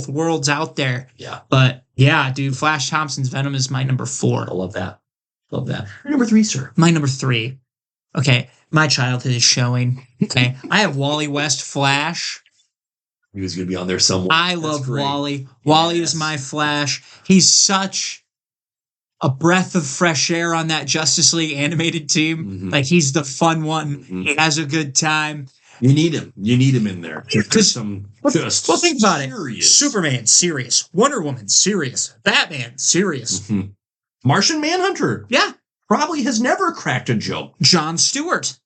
worlds out there. Yeah. But yeah, dude, Flash Thompson's Venom is my number 4. I love that. Love that. Your number 3, sir. My number 3. Okay. My childhood is showing. Okay. I have Wally West Flash. He was going to be on there somewhere. I love Wally. Wally is my Flash. He's such a breath of fresh air on that Justice League animated team. Mm-hmm. Like, he's the fun one. Mm-hmm. He has a good time. You need him. You need him in there. Well, think about it. Superman, serious. Wonder Woman, serious. Batman, serious. Mm-hmm. Martian Manhunter. Yeah. Probably has never cracked a joke. John Stewart.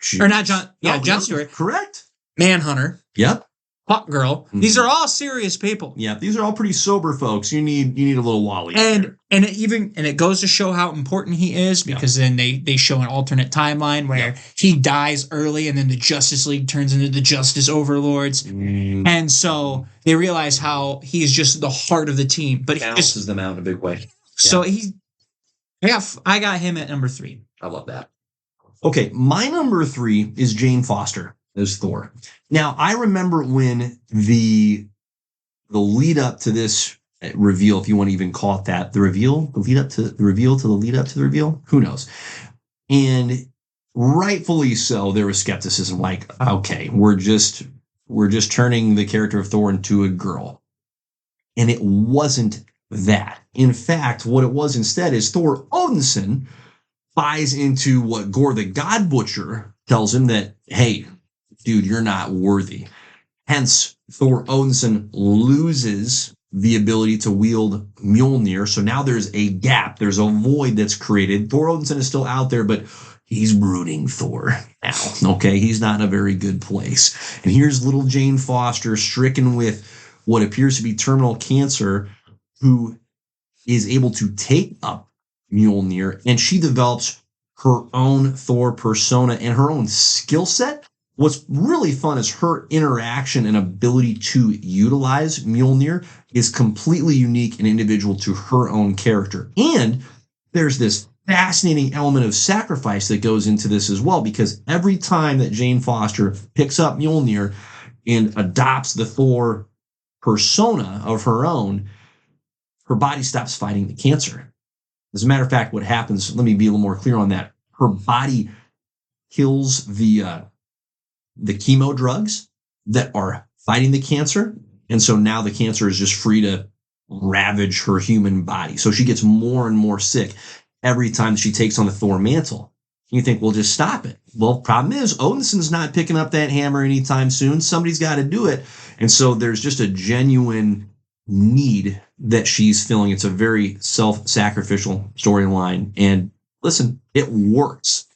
Jeez. Or not John. Yeah, John Stewart. Correct. Manhunter. Yep. Hawk Girl. Mm-hmm. These are all serious people. Yeah, these are all pretty sober folks. You need a little Wally. And it goes to show how important he is, because then they show an alternate timeline where he dies early and then the Justice League turns into the Justice Overlords. Mm. And so they realize how he's just the heart of the team. But he balances them out in a big way. So I got him at number 3. I love that. Okay, my number 3 is Jane Foster as Thor. Now, I remember when the lead up to this reveal, if you want to even call it that, the lead up to the reveal, who knows? And rightfully so, there was skepticism, like, okay, we're just turning the character of Thor into a girl. And it wasn't that. In fact, what it was instead is Thor Odinson buys into what Gore the God Butcher tells him, that, hey, dude, you're not worthy. Hence, Thor Odinson loses the ability to wield Mjolnir. So now there's a gap. There's a void that's created. Thor Odinson is still out there, but he's brooding Thor now. Okay, he's not in a very good place. And here's little Jane Foster, stricken with what appears to be terminal cancer, who is able to take up Mjolnir, and she develops her own Thor persona and her own skill set. What's really fun is her interaction and ability to utilize Mjolnir is completely unique and individual to her own character. And there's this fascinating element of sacrifice that goes into this as well, because every time that Jane Foster picks up Mjolnir and adopts the Thor persona of her own, her body stops fighting the cancer. As a matter of fact, what happens, let me be a little more clear on that. Her body kills the chemo drugs that are fighting the cancer. And so now the cancer is just free to ravage her human body. So she gets more and more sick every time she takes on the Thor mantle. You think, well, just stop it. Well, problem is, Odinson's not picking up that hammer anytime soon. Somebody's got to do it. And so there's just a genuine need that she's feeling. It's a very self-sacrificial storyline. And listen, it works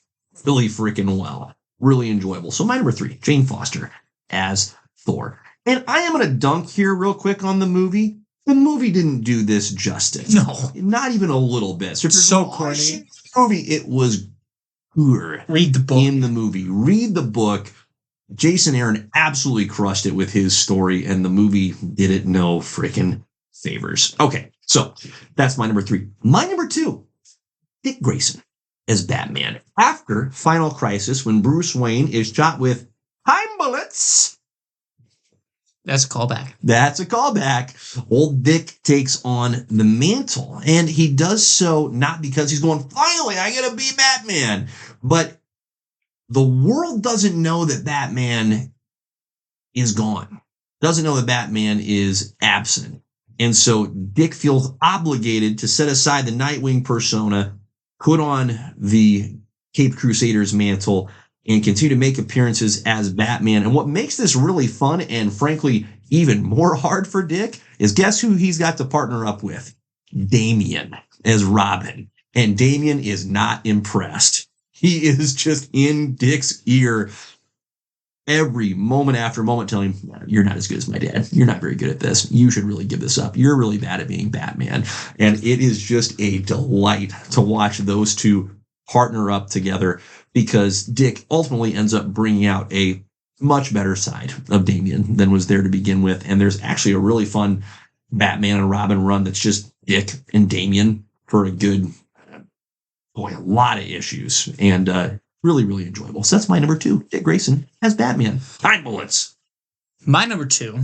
really freaking well. Really enjoyable. So my number 3, Jane Foster as Thor. And I am going to dunk here real quick on the movie. The movie didn't do this justice. No. Not even a little bit. So it's so corny. Movie, it was poor. Read the book. In the movie. Read the book. Jason Aaron absolutely crushed it with his story, and the movie did it no freaking favors. Okay, so that's my number 3. My number 2, Dick Grayson as Batman. After Final Crisis, when Bruce Wayne is shot with time bullets. That's a callback. That's a callback. Old Dick takes on the mantle, and he does so not because he's going, finally, I gotta be Batman, but the world doesn't know that Batman is gone. Doesn't know that Batman is absent. And so Dick feels obligated to set aside the Nightwing persona, put on the Caped Crusader's mantle, and continue to make appearances as Batman. And what makes this really fun and frankly even more hard for Dick is guess who he's got to partner up with? Damian as Robin. And Damian is not impressed. He is just in Dick's ear every moment after moment telling him, you're not as good as my dad. You're not very good at this. You should really give this up. You're really bad at being Batman. And it is just a delight to watch those two partner up together because Dick ultimately ends up bringing out a much better side of Damian than was there to begin with. And there's actually a really fun Batman and Robin run that's just Dick and Damian for a good, a lot of issues. And, really, really enjoyable. So that's my number 2. Dick Grayson as Batman. Time bullets. My number 2,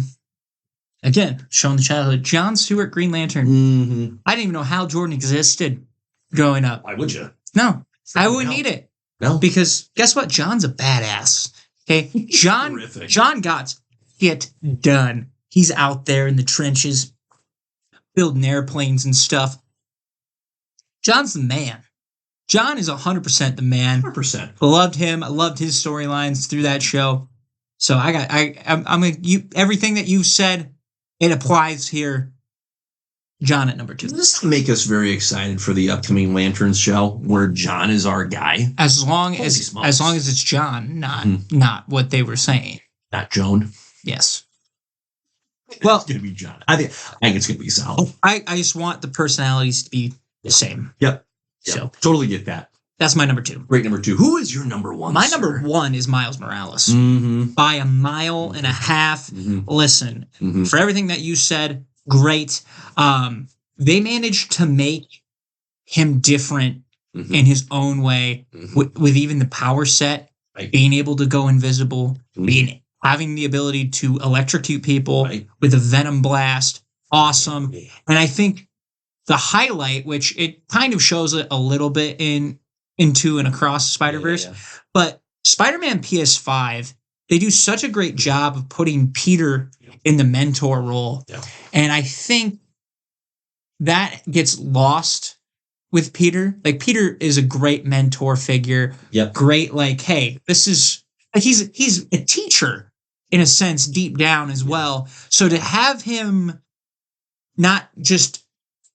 again, showing the childhood, John Stewart, Green Lantern. Mm-hmm. I didn't even know Hal Jordan existed growing up. Why would you? No, I wouldn't need it. No. Because guess what? John's a badass. Okay? John got it done. He's out there in the trenches, building airplanes and stuff. John's the man. John is 100% the man. 100%. Loved him. I loved his storylines through that show. So I'm gonna everything that you've said, it applies here. John at number 2. Does this make us very excited for the upcoming Lanterns show where John is our guy? As long as it's John, not what they were saying. Not Joan. Yes. Well, it's gonna be John. I think it's gonna be Sal. I just want the personalities to be the same. Yep. So totally get that. That's my number 2. Great number 2. Who is your number 1? My number 1 is Miles Morales. Mm-hmm. By a mile and a half. Mm-hmm. Listen, for everything that you said, great. They managed to make him different in his own way with even the power set, being able to go invisible, having the ability to electrocute people with a venom blast. Awesome. And I think the highlight, which it kind of shows it a little bit into and across the Spider-Verse, but Spider-Man PS5, they do such a great job of putting Peter in the mentor role. Yeah. And I think that gets lost with Peter. Like, Peter is a great mentor figure. Yep. Great, like, hey, this is, like, he's a teacher in a sense deep down as well. So to have him not just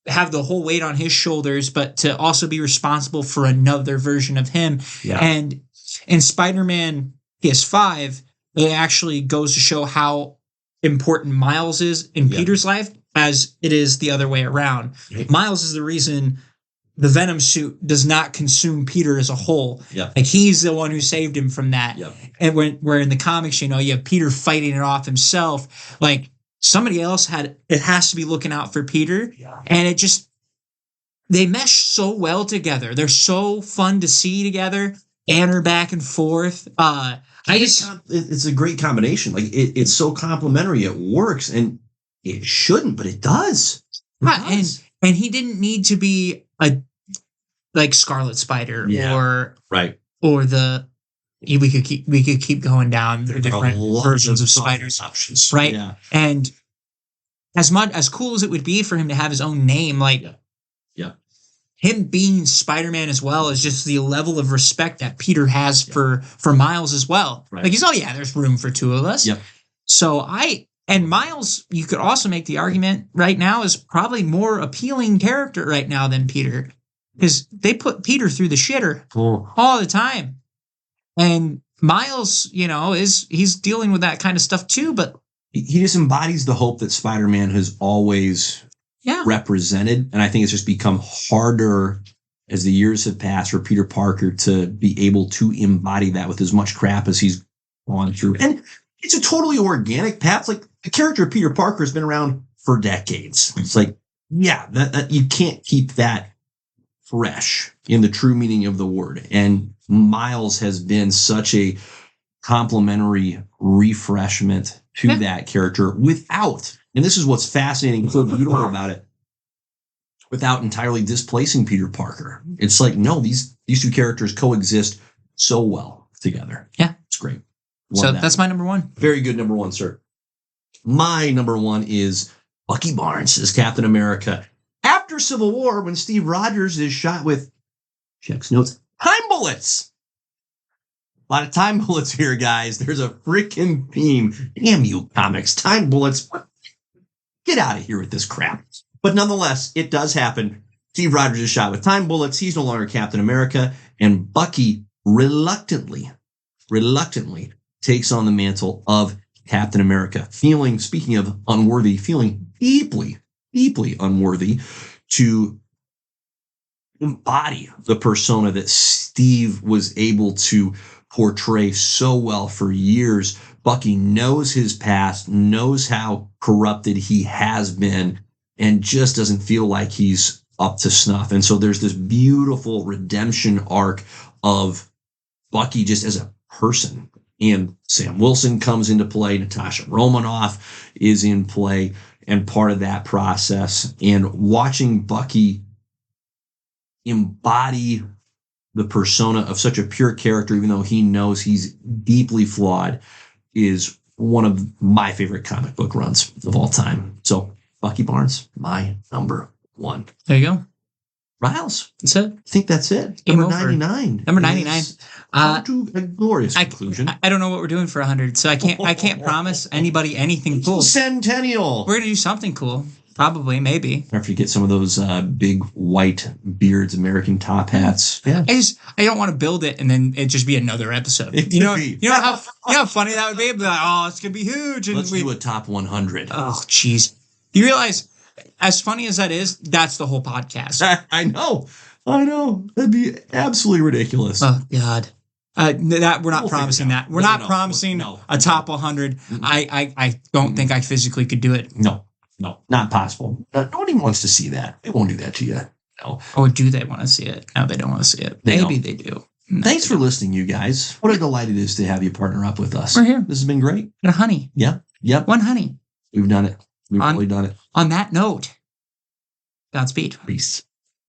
have the whole weight on his shoulders, but to also be responsible for another version of him. Yeah. And in Spider-Man PS5, it actually goes to show how important Miles is in Peter's life as it is the other way around. Right. Miles is the reason the Venom suit does not consume Peter as a whole. Yeah. Like, he's the one who saved him from that. Yep. And where in the comics, you have Peter fighting it off himself. Like, somebody else has to be looking out for Peter. Yeah. And they mesh so well together. They're so fun to see together, banter back and forth. It's a great combination. Like, it's so complimentary. It works, and it shouldn't, but it does. And he didn't need to be like Scarlet Spider or we could keep going down the different versions of spiders options, right? Yeah. And as cool as it would be for him to have his own name, like him being Spider-Man as well is just the level of respect that Peter has for Miles as well. Right. Like, there's room for 2 of us. Yep. So Miles, you could also make the argument right now is probably more appealing character right now than Peter, because they put Peter through the shitter all the time. And Miles, he's dealing with that kind of stuff too, but he just embodies the hope that Spider-Man has always represented. And I think it's just become harder as the years have passed for Peter Parker to be able to embody that with as much crap as he's gone through. And it's a totally organic path. Like, the character of Peter Parker has been around for decades. It's like, that you can't keep that fresh in the true meaning of the word. And Miles has been such a complimentary refreshment to that character without, and this is what's fascinating, so beautiful about it, without entirely displacing Peter Parker. It's like, no, these 2 characters coexist so well together. Yeah. It's great. That's my number 1. Very good number 1, sir. My number 1 is Bucky Barnes as Captain America. After Civil War, when Steve Rogers is shot with, checks notes, time bullets. A lot of time bullets here, guys. There's a freaking theme. Damn you, comics. Time bullets. Get out of here with this crap. But nonetheless, it does happen. Steve Rogers is shot with time bullets. He's no longer Captain America. And Bucky reluctantly takes on the mantle of Captain America. Speaking of unworthy, feeling deeply unworthy to embody the persona that Steve was able to portray so well for years. Bucky knows his past, knows how corrupted he has been, and just doesn't feel like he's up to snuff. And so there's this beautiful redemption arc of Bucky just as a person. And Sam Wilson comes into play. Natasha Romanoff is in play and part of that process. And watching Bucky embody the persona of such a pure character, even though he knows he's deeply flawed, is one of my favorite comic book runs of all time. So Bucky Barnes, my number one. There you go. Riles. That's it. I think that's it. Game Number over. 99. Number 99. To a glorious conclusion. I don't know what we're doing for 100, so I can't promise anybody anything cool. Centennial. We're gonna do something cool. Probably, maybe. After you get some of those big white beards, American top hats. Yeah. I don't want to build it and then it just be another episode. You know how funny that would be? Be like, oh, it's gonna be huge. And let's do a top 100. Oh, jeez. You realize, as funny as that is, that's the whole podcast. I know. That'd be absolutely ridiculous. Oh God. That we're not promising that. We're not promising a top 100. Mm-hmm. I don't think I physically could do it. No, not possible. Nobody wants to see that. They won't do that to you. No. Or do they want to see it? No, they don't want to see it. Maybe they do. No, Thanks for listening, you guys. What a delight it is to have you partner up with us. We're here. This has been great. And a honey. Yep. One honey. We've done it. We've really done it. On that note, Godspeed. Peace.